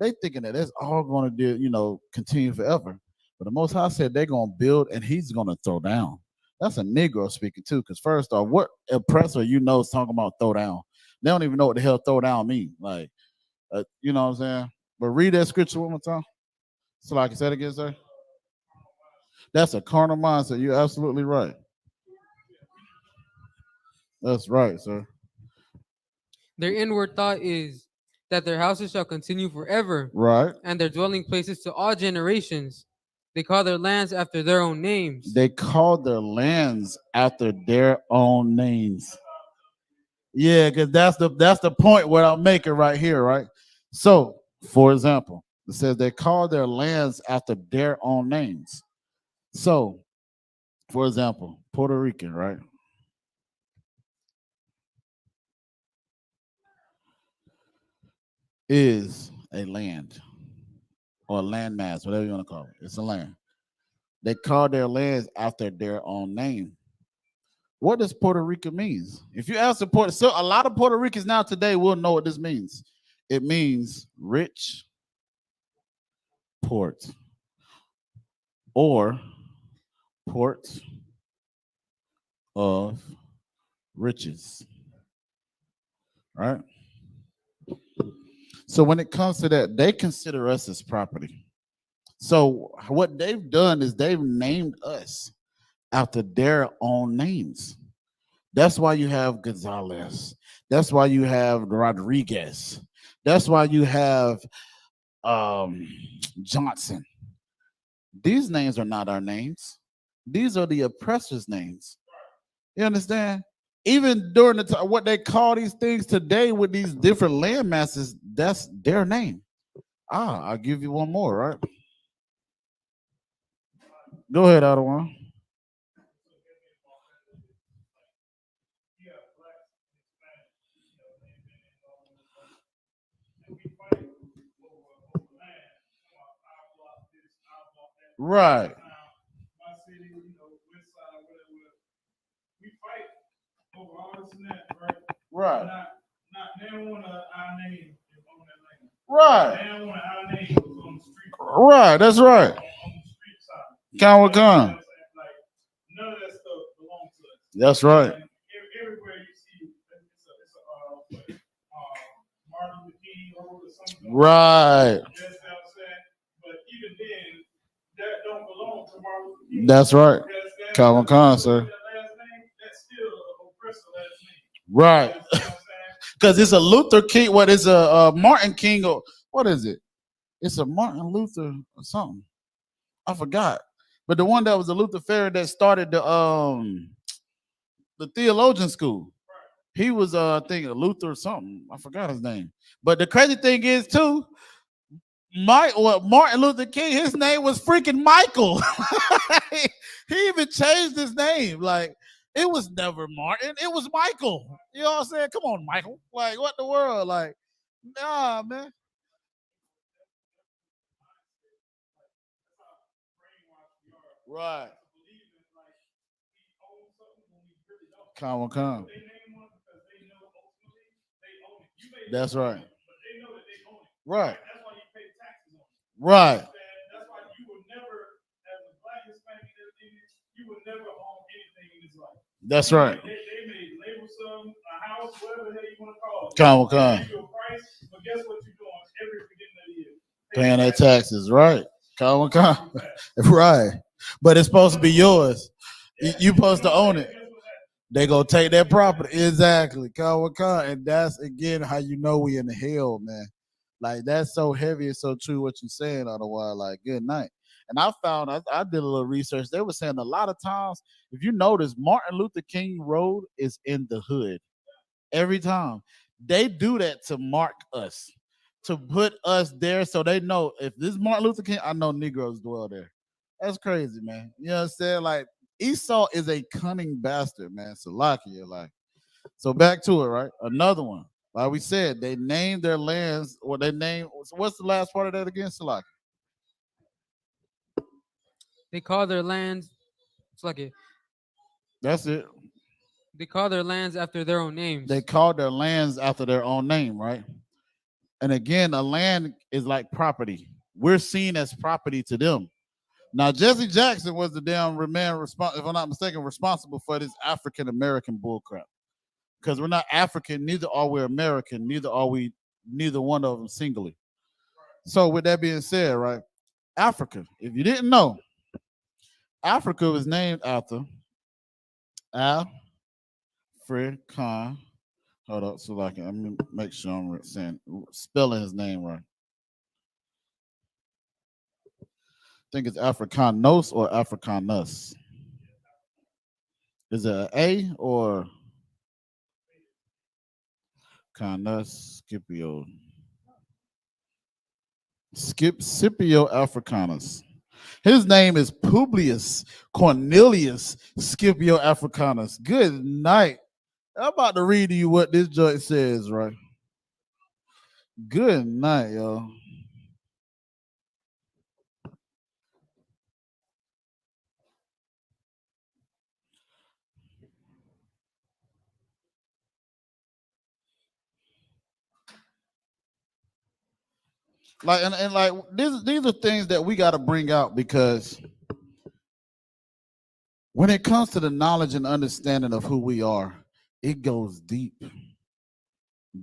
[SPEAKER 1] They thinking that that's all going to do, continue forever. But the Most High said they're going to build and he's going to throw down. That's a Negro speaking too. Because first off, what oppressor is talking about throw down? They don't even know what the hell throw down mean. Like, you know what I'm saying? But read that scripture one more time. So like I said again, sir. That's a carnal mindset. You're absolutely right. That's right, sir.
[SPEAKER 3] Their inward thought is that their houses shall continue forever,
[SPEAKER 1] Right.
[SPEAKER 3] and their dwelling places to all generations. They call their lands after their own names.
[SPEAKER 1] They called their lands after their own names. Yeah, because that's the point what I'm making right here, right? So, for example, it says they call their lands after their own names. So, for example, Puerto Rican, right? Is a land or a landmass, whatever you want to call it. It's a land. They call their lands after their own name. What does Puerto Rican means? If you ask so a lot of Puerto Ricans now today will know what this means. It means rich port or port of riches. Right? So when it comes to that, they consider us as property. So what they've done is they've named us after their own names. That's why you have Gonzalez. That's why you have Rodriguez. That's why you have Johnson. These names are not our names. These are the oppressors' names. You understand? Even during the time, what they call these things today with these different land masses, that's their name. I'll give you one more, right? Go ahead, Adawan. Right. Right. Right. Right. That's right. Count with gun. That's right. Right. That's right. Calvin Khan, sir. Right. Because it's a Luther King. What is a Martin King? Or what is it? It's a Martin Luther or something. I forgot. But the one that was a Luther Fair that started the theologian school. He was I think a Luther or something. I forgot his name. But the crazy thing is too, Martin Luther King, his name was freaking Michael. He even changed his name. Like it was never Martin, it was Michael. You know what I'm saying? Come on, Michael. Like what the world? Like, nah, man. Right. Come. That's right. Right. Right.
[SPEAKER 4] That's why you will never, as a black Hispanic, you will never own anything in this life.
[SPEAKER 1] That's right.
[SPEAKER 4] They may label some a house, whatever the hell you want to call it.
[SPEAKER 1] Come.
[SPEAKER 4] Give you a price, but guess what you're doing every beginning of the year?
[SPEAKER 1] Paying their taxes, right? Come. Right. But it's supposed to be yours. You supposed to own it. They gonna take that property. Exactly. And that's again how you know we in the hell, man. Like that's so heavy and so true what you're saying, otherwise, like good night. And I found I did a little research. They were saying a lot of times, if you notice, Martin Luther King Road is in the hood. Every time. They do that to mark us, to put us there so they know if this is Martin Luther King, I know Negroes dwell there. That's crazy, man. You know what I'm saying? Like Esau is a cunning bastard, man. Salakia, like. So back to it, right? Another one. Like we said, they named their lands, or they named. What's the last part of that again, Salakia?
[SPEAKER 3] They call their lands. It's like it.
[SPEAKER 1] That's it.
[SPEAKER 3] They call their lands after their own names.
[SPEAKER 1] They called their lands after their own name, right? And again, a land is like property. We're seen as property to them. Now, Jesse Jackson was the damn man, if I'm not mistaken, responsible for this African American bullcrap. Because we're not African, neither are we American, neither are we, neither one of them singly. So with that being said, right, Africa, if you didn't know, Africa was named after African. Hold up, so like let me make sure I'm spelling his name right. I think it's Africanos or Africanus. Is it an A or Canus Scipio? Scipio Africanus. His name is Publius Cornelius Scipio Africanus. Good night. I'm about to read to you what this joint says, right? Good night, y'all. Like and like these are things that we got to bring out, because when it comes to the knowledge and understanding of who we are, it goes deep.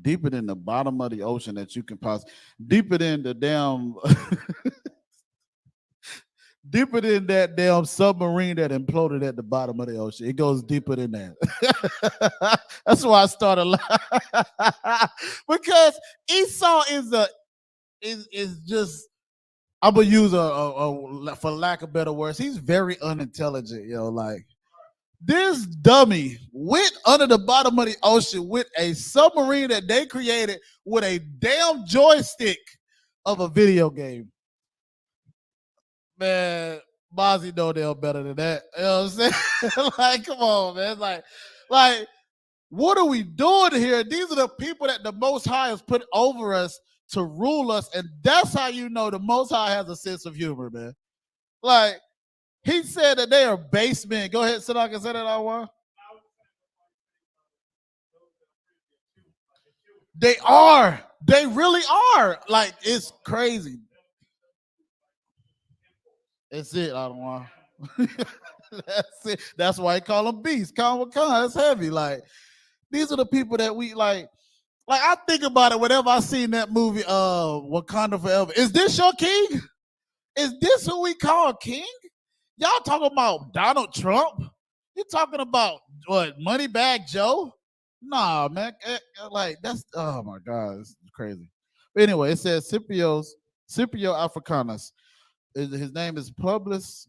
[SPEAKER 1] Deeper than the bottom of the ocean that you can possibly, deeper than the damn deeper than that damn submarine that imploded at the bottom of the ocean. It goes deeper than that. That's why I started because Esau is just, I'm gonna use a for lack of better words, he's very unintelligent, like this dummy went under the bottom of the ocean with a submarine that they created with a damn joystick of a video game. Man, Mozzie know they're better than that. You know what I'm saying? Like, come on, man. Like, what are we doing here? These are the people that the Most High has put over us to rule us, and that's how you know the Most High has a sense of humor, man. Like, he said that they are base men. Go ahead, so I can say that I want. They are. They really are. Like, it's crazy. That's it, I don't want. That's it. That's why I call them beasts. It's heavy. Like, these are the people that we like I think about it whenever I seen that movie, Wakanda Forever. Is this your king? Is this who we call king? Y'all talking about Donald Trump? You talking about what, Moneybag Joe? Nah, man. Like, that's, oh my God, it's crazy. But anyway, it says Scipio Africanus. His name is Publius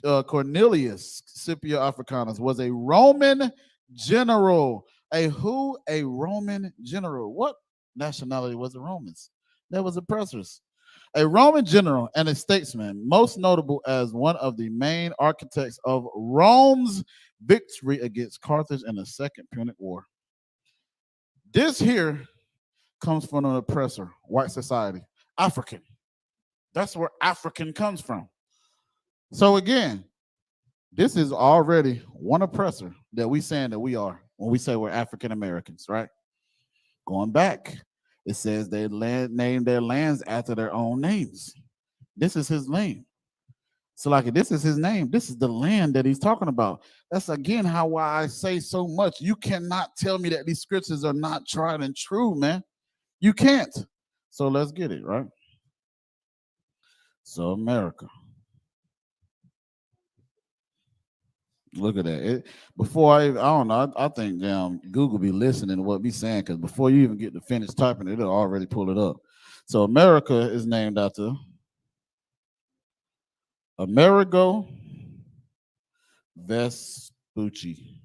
[SPEAKER 1] Cornelius Scipio Africanus, was a Roman general. A who? A Roman general. What nationality was the Romans? That was oppressors. A Roman general and a statesman, most notable as one of the main architects of Rome's victory against Carthage in the Second Punic War. This here comes from an oppressor, white society, African. That's where African comes from. So again, this is already one oppressor that we saying that we are when we say we're African Americans, right? Going back, it says they named their lands after their own names. This is his name. So like this is his name. This is the land that he's talking about. That's again how why I say so much. You cannot tell me that these scriptures are not tried and true, man. You can't. So let's get it, right? So America. Look at that. Before I don't know, I think Google be listening to what we saying, because before you even get to finish typing, it'll already pull it up. So America is named after Amerigo Vespucci.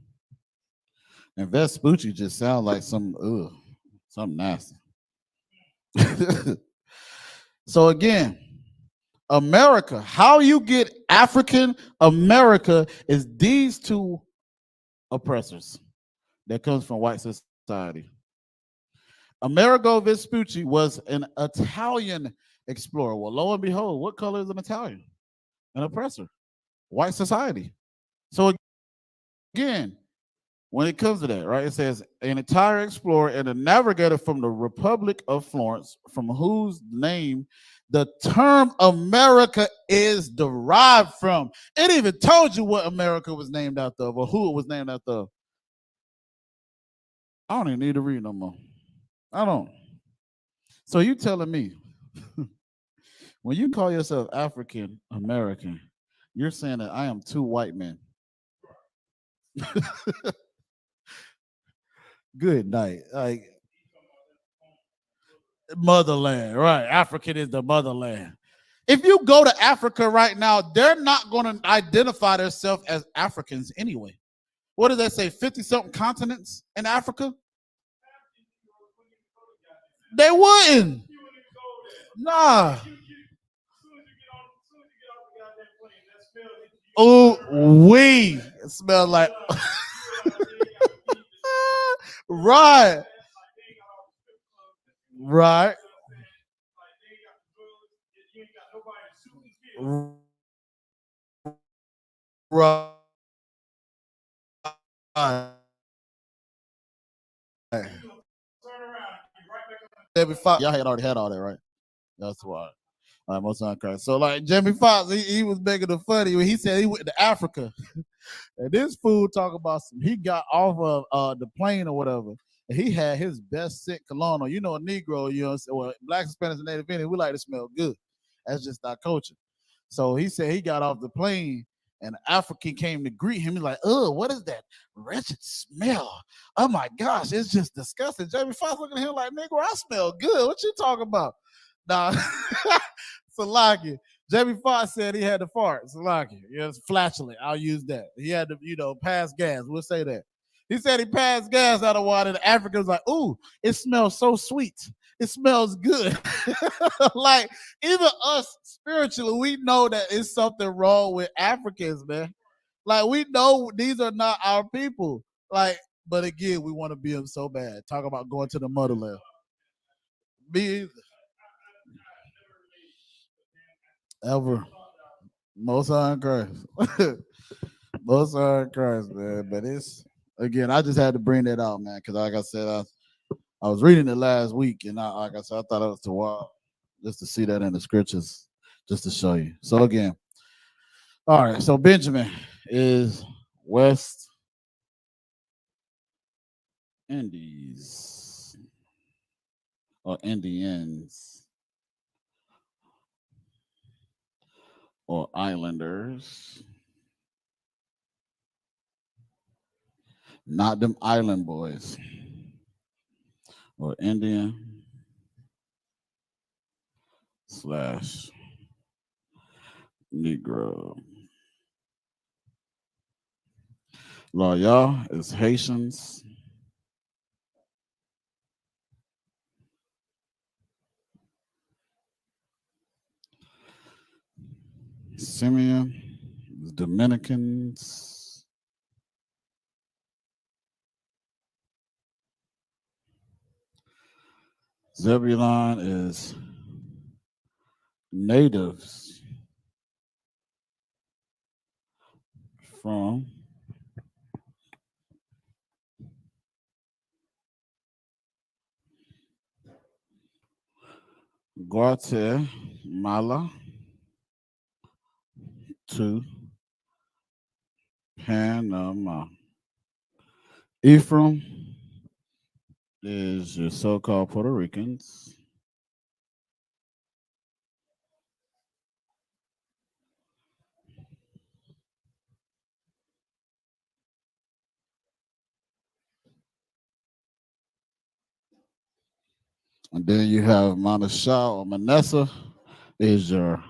[SPEAKER 1] And Vespucci just sounds like something nasty. So again, America, how you get African America is these two oppressors that comes from white society. Amerigo Vespucci was an Italian explorer. Well, lo and behold, what color is an Italian? An oppressor, white society. So again, when it comes to that, right, it says an entire explorer and a navigator from the Republic of Florence, from whose name the term America is derived from. It even told you what America was named after or who it was named after. I don't even need to read no more. I don't. So you telling me when you call yourself African American, you're saying that I am two white men. Good night. Like motherland, right? African is the motherland. If you go to Africa right now, they're not going to identify themselves as Africans anyway. What does that say? 50-something continents in Africa? They wouldn't. Nah. Oh, we smell like right. Right. Right. Jamie Foxx, y'all had already had all that, right? That's why. All right, most on Christ. So like Jamie Foxx, he was making it funny when he said he went to Africa. And this fool talk about he got off of the plane or whatever. And he had his best scent cologne on. You know, a Negro, you know, well, Blacks, Hispanics, and Native Indians, we like to smell good. That's just our culture. So he said he got off the plane and an African came to greet him. He's like, oh, what is that wretched smell? Oh my gosh, it's just disgusting. Jamie Foxx looking at him like, Negro, I smell good. What you talking about? Nah, Salaki. Jamie Foxx said he had to fart. Salaki. Yes, flatulent. I'll use that. He had to, pass gas. We'll say that. He said he passed gas out of water. The African was like, ooh, it smells so sweet. It smells good. Like, even us spiritually, we know that it's something wrong with Africans, man. Like, we know these are not our people. Like, but again, we want to be them so bad. Talk about going to the motherland. Me either. Ever. Most High in Christ. Most High in Christ, man. But it's, again, I just had to bring that out, man, because like I said, I was reading it last week, and like I said, I thought it was too wild just to see that in the scriptures, just to show you. So again, all right. So Benjamin is West Indies or Indians or Islanders, not them island boys, or Indian / Negro. Law, y'all is Haitians. Simeon is Dominicans. Zebulon is natives from Guatemala. to Panama. Ephraim is your so-called Puerto Ricans. And then you have Manasseh or Manasseh is your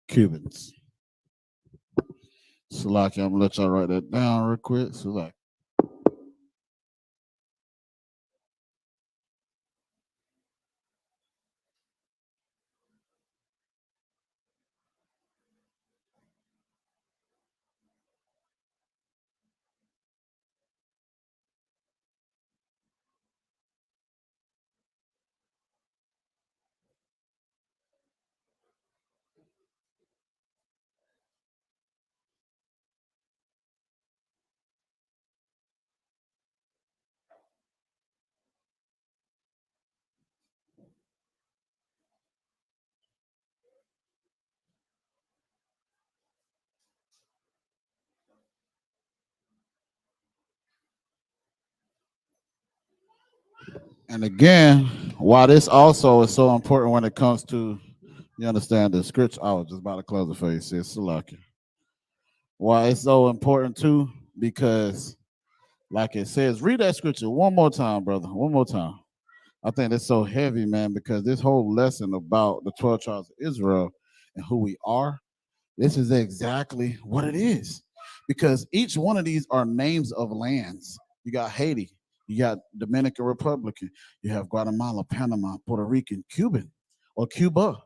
[SPEAKER 1] Cubans. Salaki, I'm gonna let y'all write that down real quick. Salaki. And again, why this also is so important when it comes to, you understand, the scripture. I was just about to close it for you, sis. Salaki. Why it's so important too, because like it says, read that scripture one more time, brother. One more time. I think it's so heavy, man, because this whole lesson about the 12 tribes of Israel and who we are, this is exactly what it is. Because each one of these are names of lands. You got Haiti, you got Dominican Republic, you have Guatemala, Panama, Puerto Rican, Cuban, or Cuba.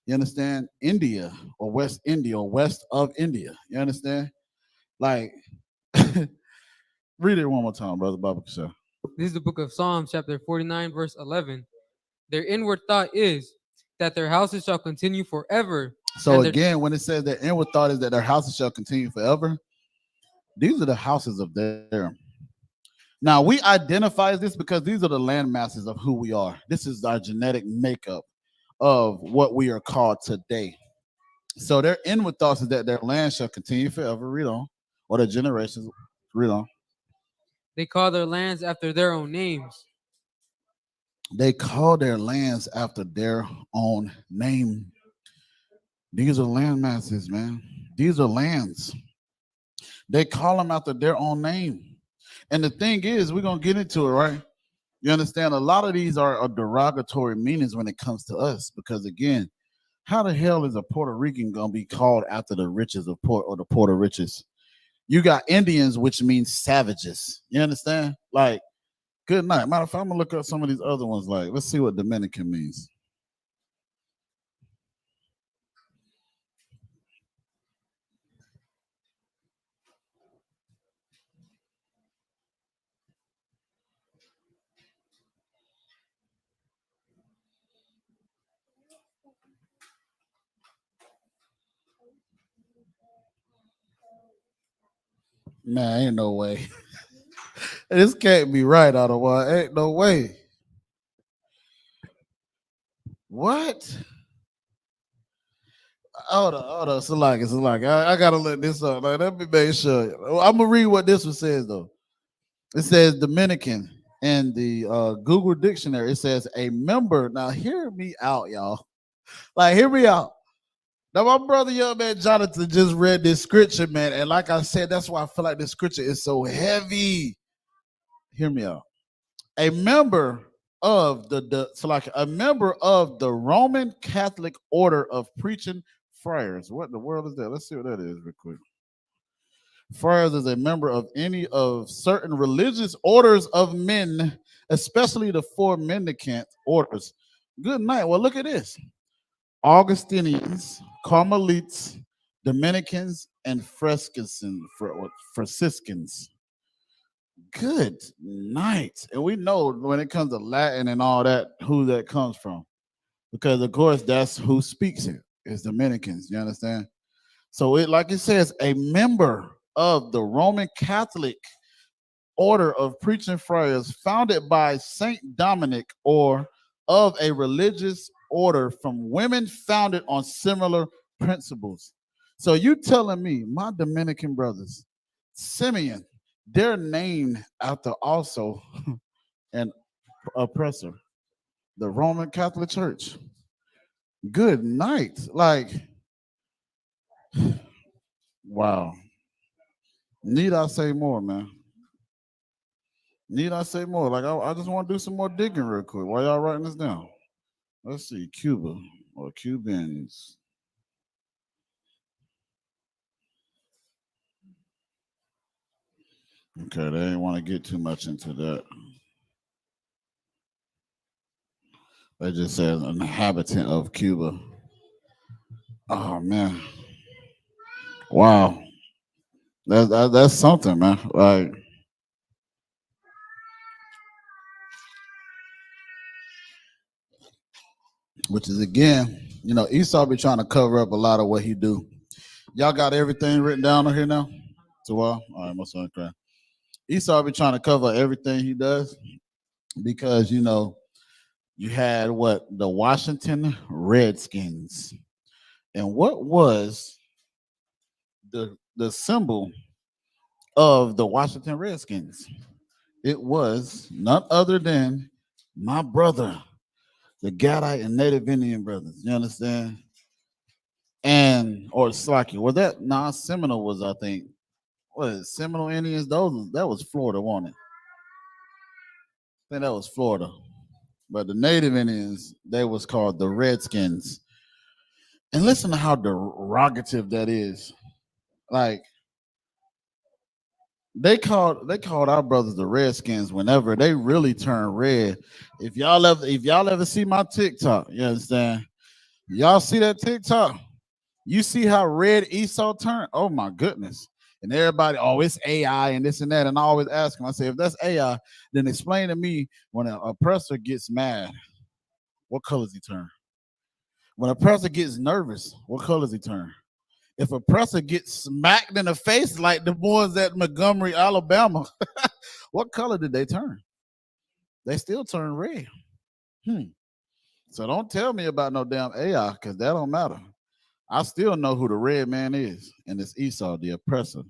[SPEAKER 1] You understand? India or West India or west of India. You understand? Like, read it one more time, brother Baba Kasha.
[SPEAKER 3] This is the book of Psalms, chapter 49, verse 11. Their inward thought is that their houses shall continue forever.
[SPEAKER 1] So
[SPEAKER 3] and their-
[SPEAKER 1] again, when it says that inward thought is that their houses shall continue forever, these are the houses of them. Now we identify as this because these are the land masses of who we are. This is our genetic makeup of what we are called today. So their inward thoughts is that their land shall continue forever. Read on, or their generations. Read on.
[SPEAKER 3] They call their lands after their own names.
[SPEAKER 1] They call their lands after their own name. These are land masses, man. These are lands. They call them after their own name. And the thing is, we're going to get into it, right? You understand? A lot of these are derogatory meanings when it comes to us. Because again, how the hell is a Puerto Rican going to be called after the riches of Port or the Puerto Riches? You got Indians, which means savages. You understand? Like, good night. Matter of fact, I'm going to look up some of these other ones. Like, let's see what Dominican means. Man, ain't no way. This can't be right, otherwise. Ain't no way. What? Hold on. Salaki. I gotta look this up. Like, let me make sure. I'm gonna read what this one says though. It says Dominican in the Google dictionary. It says a member. Now hear me out, y'all. Like, hear me out. Now, my brother, young man Jonathan, just read this scripture, man. And like I said, that's why I feel like this scripture is so heavy. Hear me out. A member of so like a member of the Roman Catholic Order of Preaching Friars. What in the world is that? Let's see what that is real quick. Friars is a member of any of certain religious orders of men, especially the four mendicant orders. Good night. Well, look at this. Augustinians, Carmelites, Dominicans, and Franciscans. Good night. And we know when it comes to Latin and all that, who that comes from. Because of course that's who speaks it. It's Dominicans. You understand? So it, like it says, a member of the Roman Catholic Order of Preaching Friars founded by Saint Dominic, or of a religious order from women founded on similar principles. So you telling me my Dominican brothers, Simeon, they're named after also an oppressor, the Roman Catholic Church. Good night. Like, wow. Need I say more, man? Need I say more? Like, I just want to do some more digging real quick while y'all writing this down. Let's see, Cuba or Cubans. Okay, they didn't want to get too much into that. They just said an inhabitant of Cuba. Oh man, wow, that's something, man. Like, which is again, you know, Esau be trying to cover up a lot of what he do. Y'all got everything written down on here now? So well, all right, my son crying. Esau be trying to cover everything he does because you know you had what the Washington Redskins, and what was the symbol of the Washington Redskins? It was none other than my brother, the Gadite and Native Indian brothers. You understand? And or Slocky. Well, that Seminole was, I think, what is it, Seminole Indians? That was Florida, wasn't it? I think that was Florida. But the Native Indians, they was called the Redskins. And listen to how derogative that is. Like they called our brothers the Redskins whenever they really turn red. If y'all ever see my TikTok, you understand? Y'all see that TikTok? You see how red Esau turned? Oh my goodness. And everybody, oh, it's AI and this and that. And I always ask them, I say, if that's AI, then explain to me when an oppressor gets mad, what colors he turn? When an oppressor gets nervous, what colors he turn? If a oppressor gets smacked in the face like the boys at Montgomery, Alabama, what color did they turn? They still turn red. So don't tell me about no damn AI because that don't matter. I still know who the red man is, and it's Esau, the oppressor,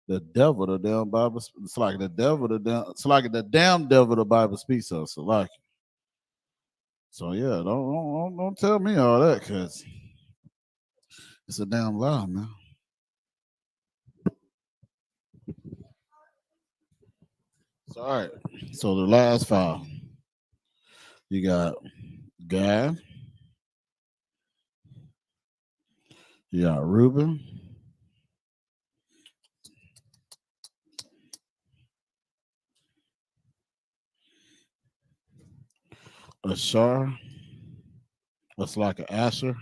[SPEAKER 1] the devil. The damn Bible. It's like the devil. It's like the damn devil. The Bible speaks of. So like. So yeah, don't tell me all that because it's a damn lie, man. So all right. So the last file, you got Gad, you got Reuben, Ashar. That's like an Asher.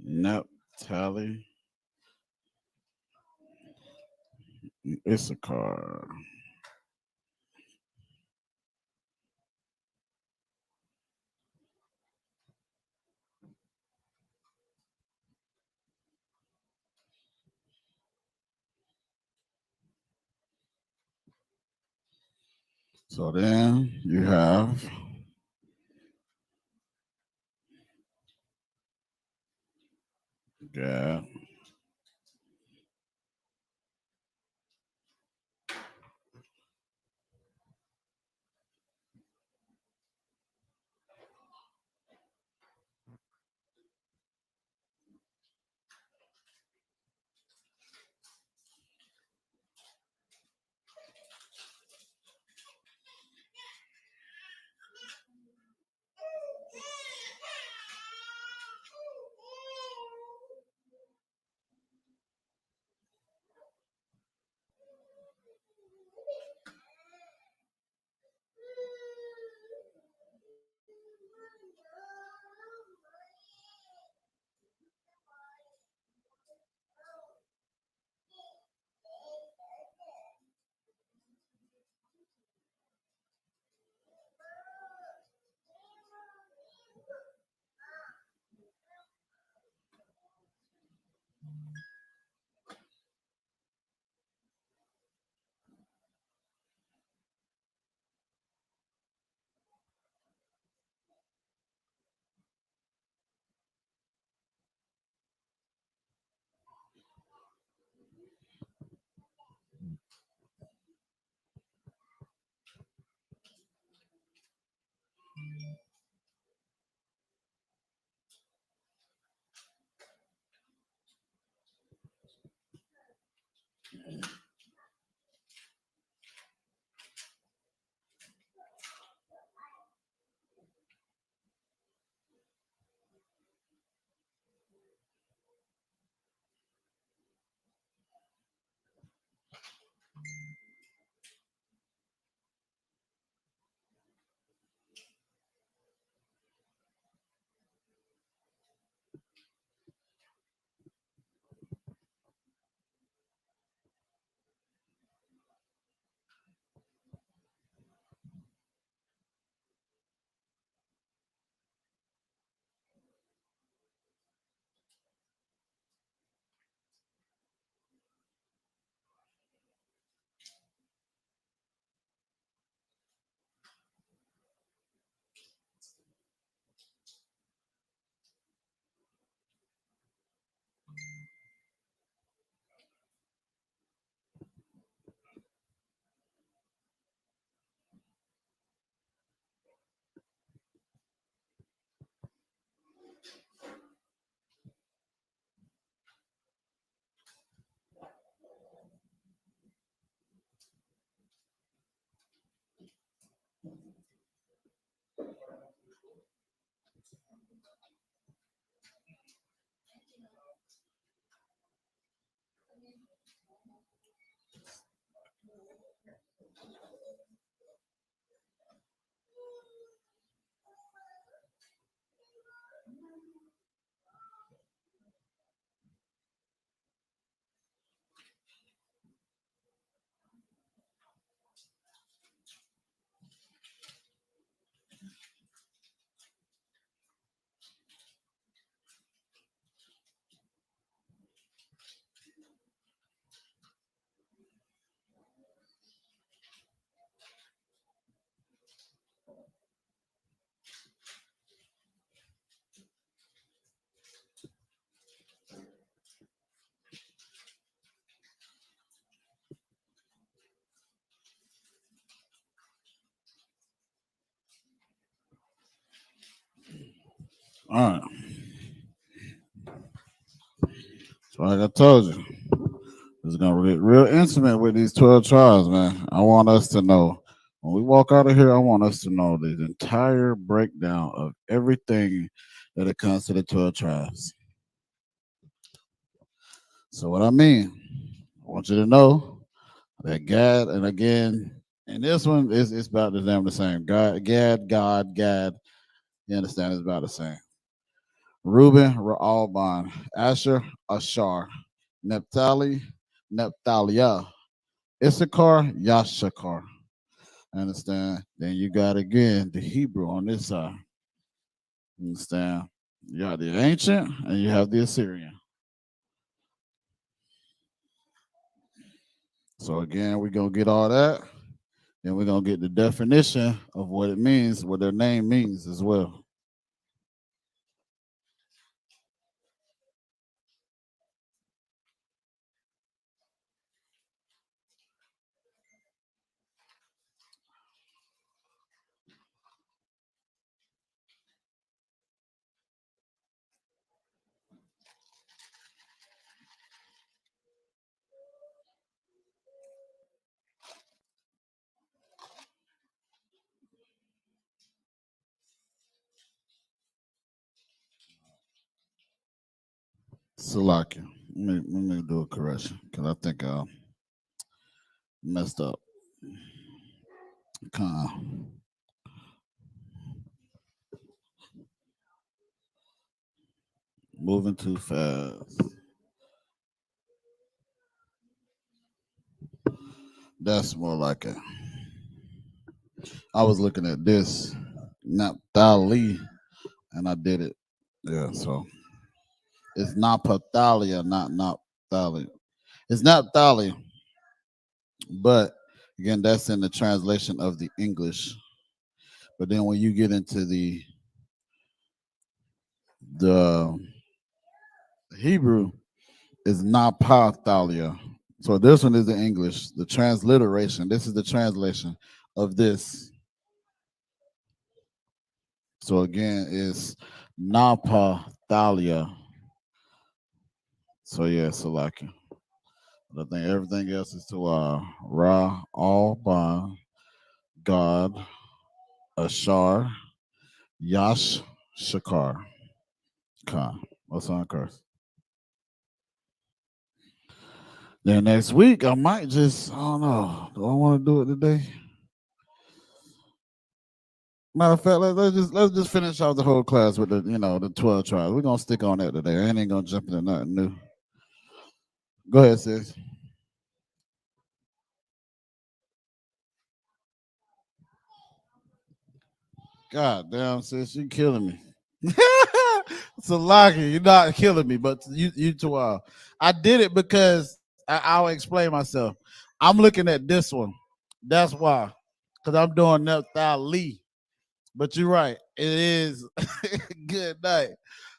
[SPEAKER 1] Naphtali, Issachar. So then you have Gad. All right. So like I told you, it's gonna get real intimate with these 12 tribes, man. I want us to know when we walk out of here, I want us to know the entire breakdown of everything that it comes to the 12 tribes. So what I mean, I want you to know that Gad, and again, and this one is it's about the damn the same. Gad. You understand? It's about the same. Reuben, Ra'alban, Asher, Ashar, Naphtali, Naphtaliah, Issachar, Yashakar. Understand? Then you got again the Hebrew on this side. Understand? You got the ancient and you have the Assyrian. So again, we're gonna get all that. Then we're gonna get the definition of what it means, what their name means as well. Salakia. Let me do a correction because I think I messed up. Moving too fast. That's more like it. I was looking at this, Naphtali, and I did it. Yeah, so it's Naphtali, not Naphtali. It's Naphtali, but again, that's in the translation of the English. But then when you get into the Hebrew, it's Naphthalia. So this one is the English, the transliteration. This is the translation of this. So again, it's Naphthalia. So yeah, Salaki. I think everything else is to Ra, all by God, Ashar, Yash, Shakar, Khan. What's on curse? Then next week I might just I don't know. Do I want to do it today? Matter of fact, let's just finish off the whole class with the 12 tribes. We're gonna stick on that today. I ain't gonna jump into nothing new. Go ahead, sis. God damn, sis, you killing me. Salaki, you're not killing me, but you too are. I did it because I'll explain myself. I'm looking at this one. That's why. Because I'm doing Naphtali. But you're right. It is good night.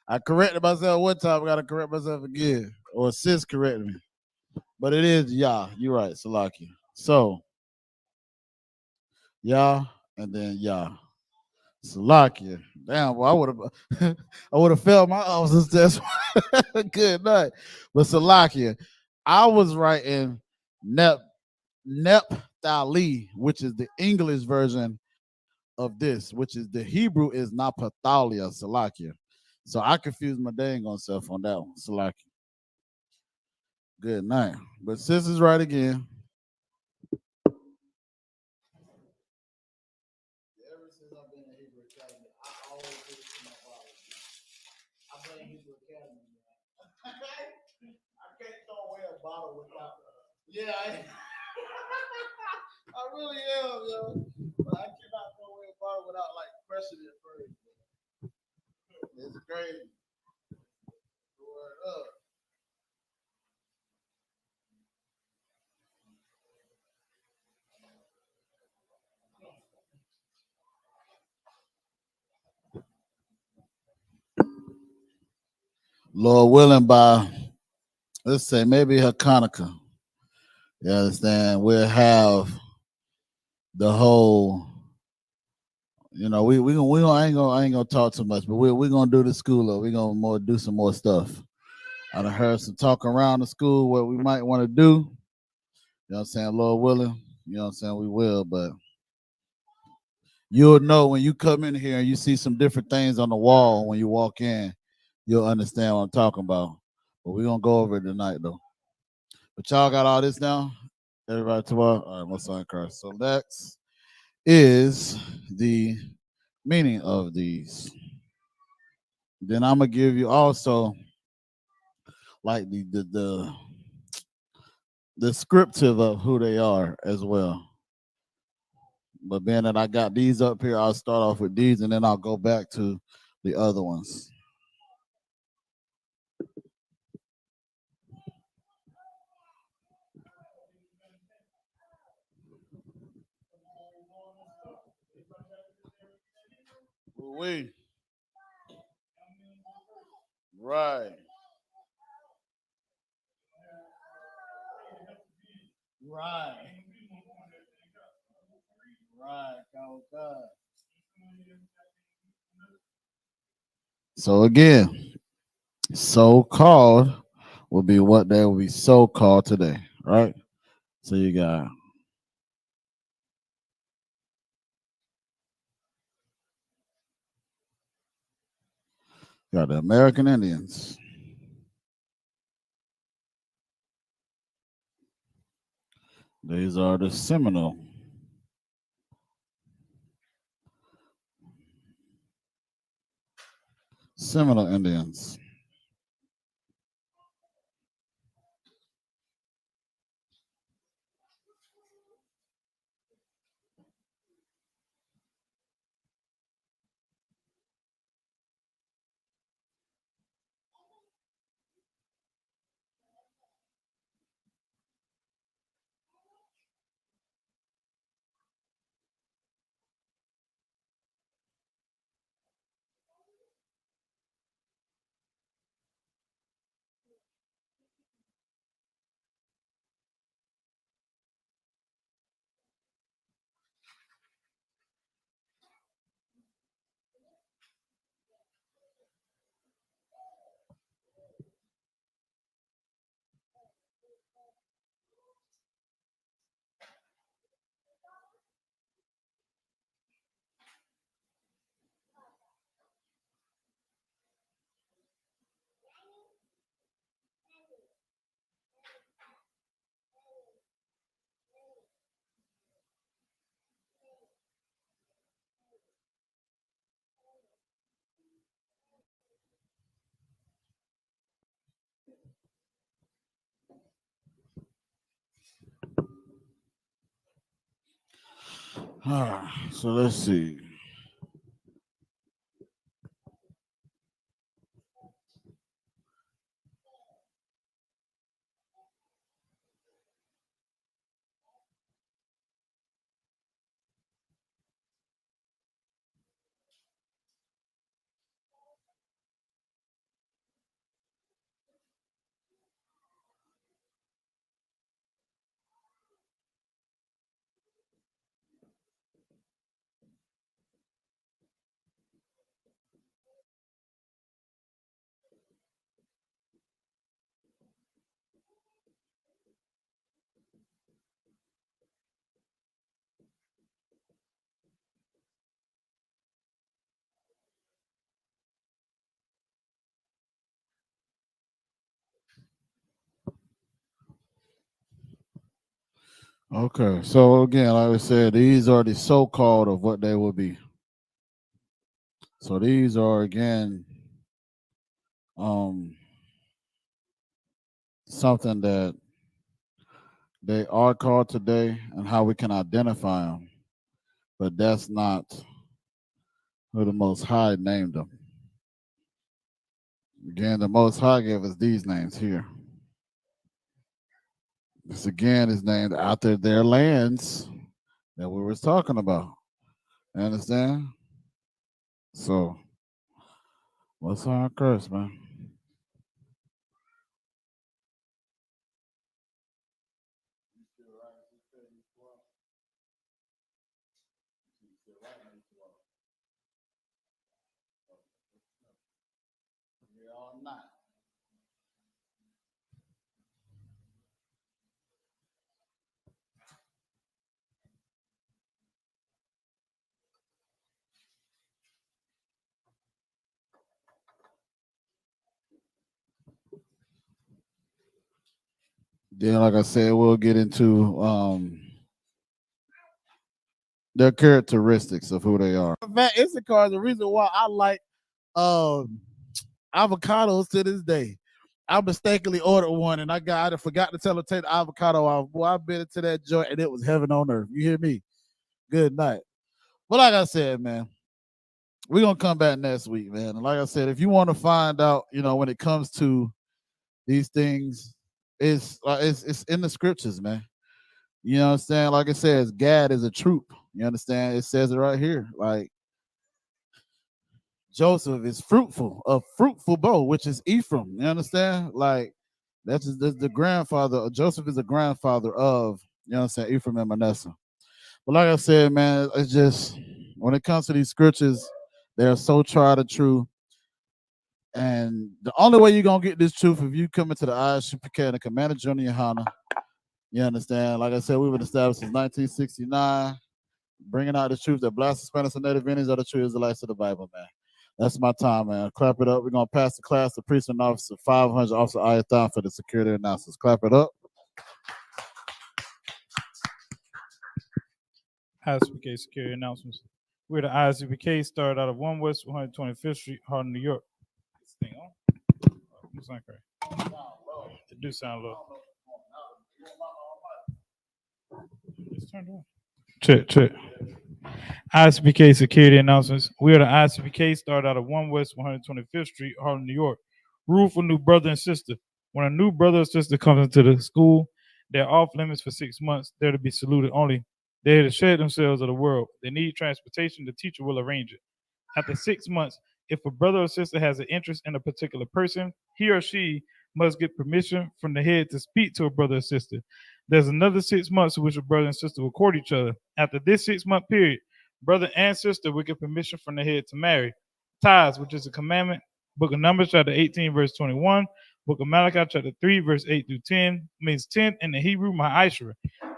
[SPEAKER 1] I corrected myself one time. I gotta correct myself again. Or sis corrected me. But it is Yah. You're right, Salaki. So Yah and then Yah. Salakia. Damn, well, I would have failed my officer's test. Good night. But Salakia, I was writing Nephtali, which is the English version of this, which is the Hebrew is Naphthalia, Salakia. So I confused my dang on self on that one. Salakia. Good night. But sis is right again. Ever since I've been in Hebrew Academy, I always do this to my father. I blame Hebrew Academy. I can't throw away a bottle without. Yeah, I really am, yo. But I cannot throw away a bottle without like crushing it first. It's crazy. Word up. Lord willing, by let's say maybe Hanukkah. You understand? We'll have the whole, You know, I ain't gonna talk too much, but we gonna do the school up. We gonna more do some more stuff. I done heard some talk around the school what we might want to do. You know what I'm saying, Lord willing. You know what I'm saying, we will, but you'll know when you come in here and you see some different things on the wall when you walk in, you'll understand what I'm talking about. But we're gonna go over it tonight though. But y'all got all this now? Everybody tomorrow? All right, my son Christ. So next is the meaning of these. Then I'm gonna give you also like the descriptive of who they are as well. But being that I got these up here, I'll start off with these and then I'll go back to the other ones. We right. Right. Right. God. So again, so called will be what they will be so called today, right? So you got the American Indians. These are the Seminole Indians. So let's see. Okay, so again, like I said, these are the so-called of what they will be. So these are again um something that they are called today and how we can identify them. But that's not who the Most High named them. Again, the Most High gave us these names here. This again is named after their lands that we was talking about. You understand? So, what's our curse, man? 9. Then, like I said, we'll get into their characteristics of who they are. In fact, Issachar is the reason why I like avocados to this day. I mistakenly ordered one and I forgot to tell her to take the avocado off. Boy, I've been into that joint and it was heaven on earth. You hear me? Good night. But like I said, man, we're gonna come back next week, man. And like I said, if you want to find out, when it comes to these things, it's in the scriptures, man. You know what I'm saying? Like it says, Gad is a troop. You understand? It says it right here. Like Joseph is a fruitful bow, which is Ephraim. You understand? Like that's the grandfather. Joseph is the grandfather of, Ephraim and Manasseh. But like I said, man, it's just when it comes to these scriptures, they're so tried and true. And the only way you're gonna get this truth if you come into the I.S.U.P.K and the Commander Junior YAHANNA. You understand? Like I said, we've been established since 1969, bringing out the truth that Black, Hispanics, and Native Indians are the true Israelites of the Bible, man. That's my time, man. Clap it up. We're gonna pass the class to Precinct Officer 500, Officer I.S.U.P.K for the security announcements. Clap it up.
[SPEAKER 4] I.S.U.P.K security announcements. We're the I.S.U.P.K, started out of 1 West 125th Street, Harlem, New York. This thing on? It's not correct. It do sound low. It's turned on. Check. I.S.U.P.K security announcements. We are the I.S.U.P.K, started out of 1 West 125th Street, Harlem, New York. Rule for new brother and sister. When a new brother or sister comes into the school, they're off limits for 6 months. They're to be saluted only. They're here to share themselves of the world. They need transportation. The teacher will arrange it. After 6 months, if a brother or sister has an interest in a particular person, he or she must get permission from the head to speak to a brother or sister. There's another 6 months in which a brother and sister will court each other. After this 6-month period, brother and sister will get permission from the head to marry. Tithes, which is a commandment. Book of Numbers, chapter 18, verse 21. Book of Malachi, chapter 3, verse 8 through 10, means 10th in the Hebrew, ma'ashra.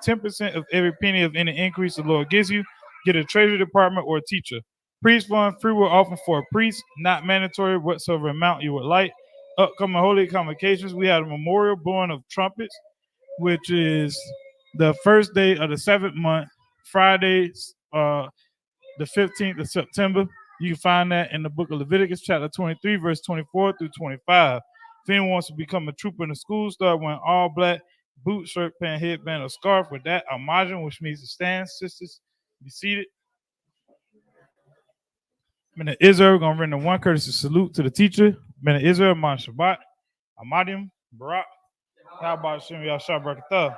[SPEAKER 4] 10% of every penny of any increase the Lord gives you. Get a treasury department or a teacher. Priest fund, free will often for a priest, not mandatory, whatsoever amount you would like. Upcoming holy convocations, we had a memorial blowing of trumpets, which is the first day of the 7th month, Friday, the 15th of September. You can find that in the book of Leviticus, chapter 23, verse 24 through 25. If anyone wants to become a trooper in the school, start wearing all black, boot, shirt, pant, headband, or scarf. With that, Amajin, which means to stand. Sisters, be seated. Men of Israel, we're going to render one courtesy salute to the teacher. Men of Israel, Man Shabbat, Amadim, Barak, Yahweh Shem Yahshua Barakatah.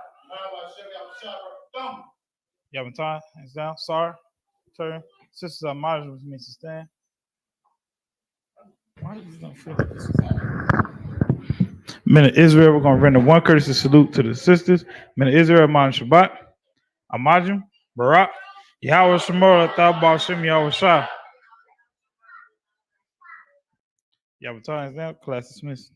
[SPEAKER 4] Yavantai, hands down. Sar, turn. Sisters Amajin, which means to stand. Why does this not feel like this is happening? Men of Israel, we're going to render one courtesy salute to the sisters. Men of Israel, Man Shabbat, Amajim, Barak, Yahweh Shemor, Thabah Shem Yahweh Shah. Yavantai, hands down. Class dismissed.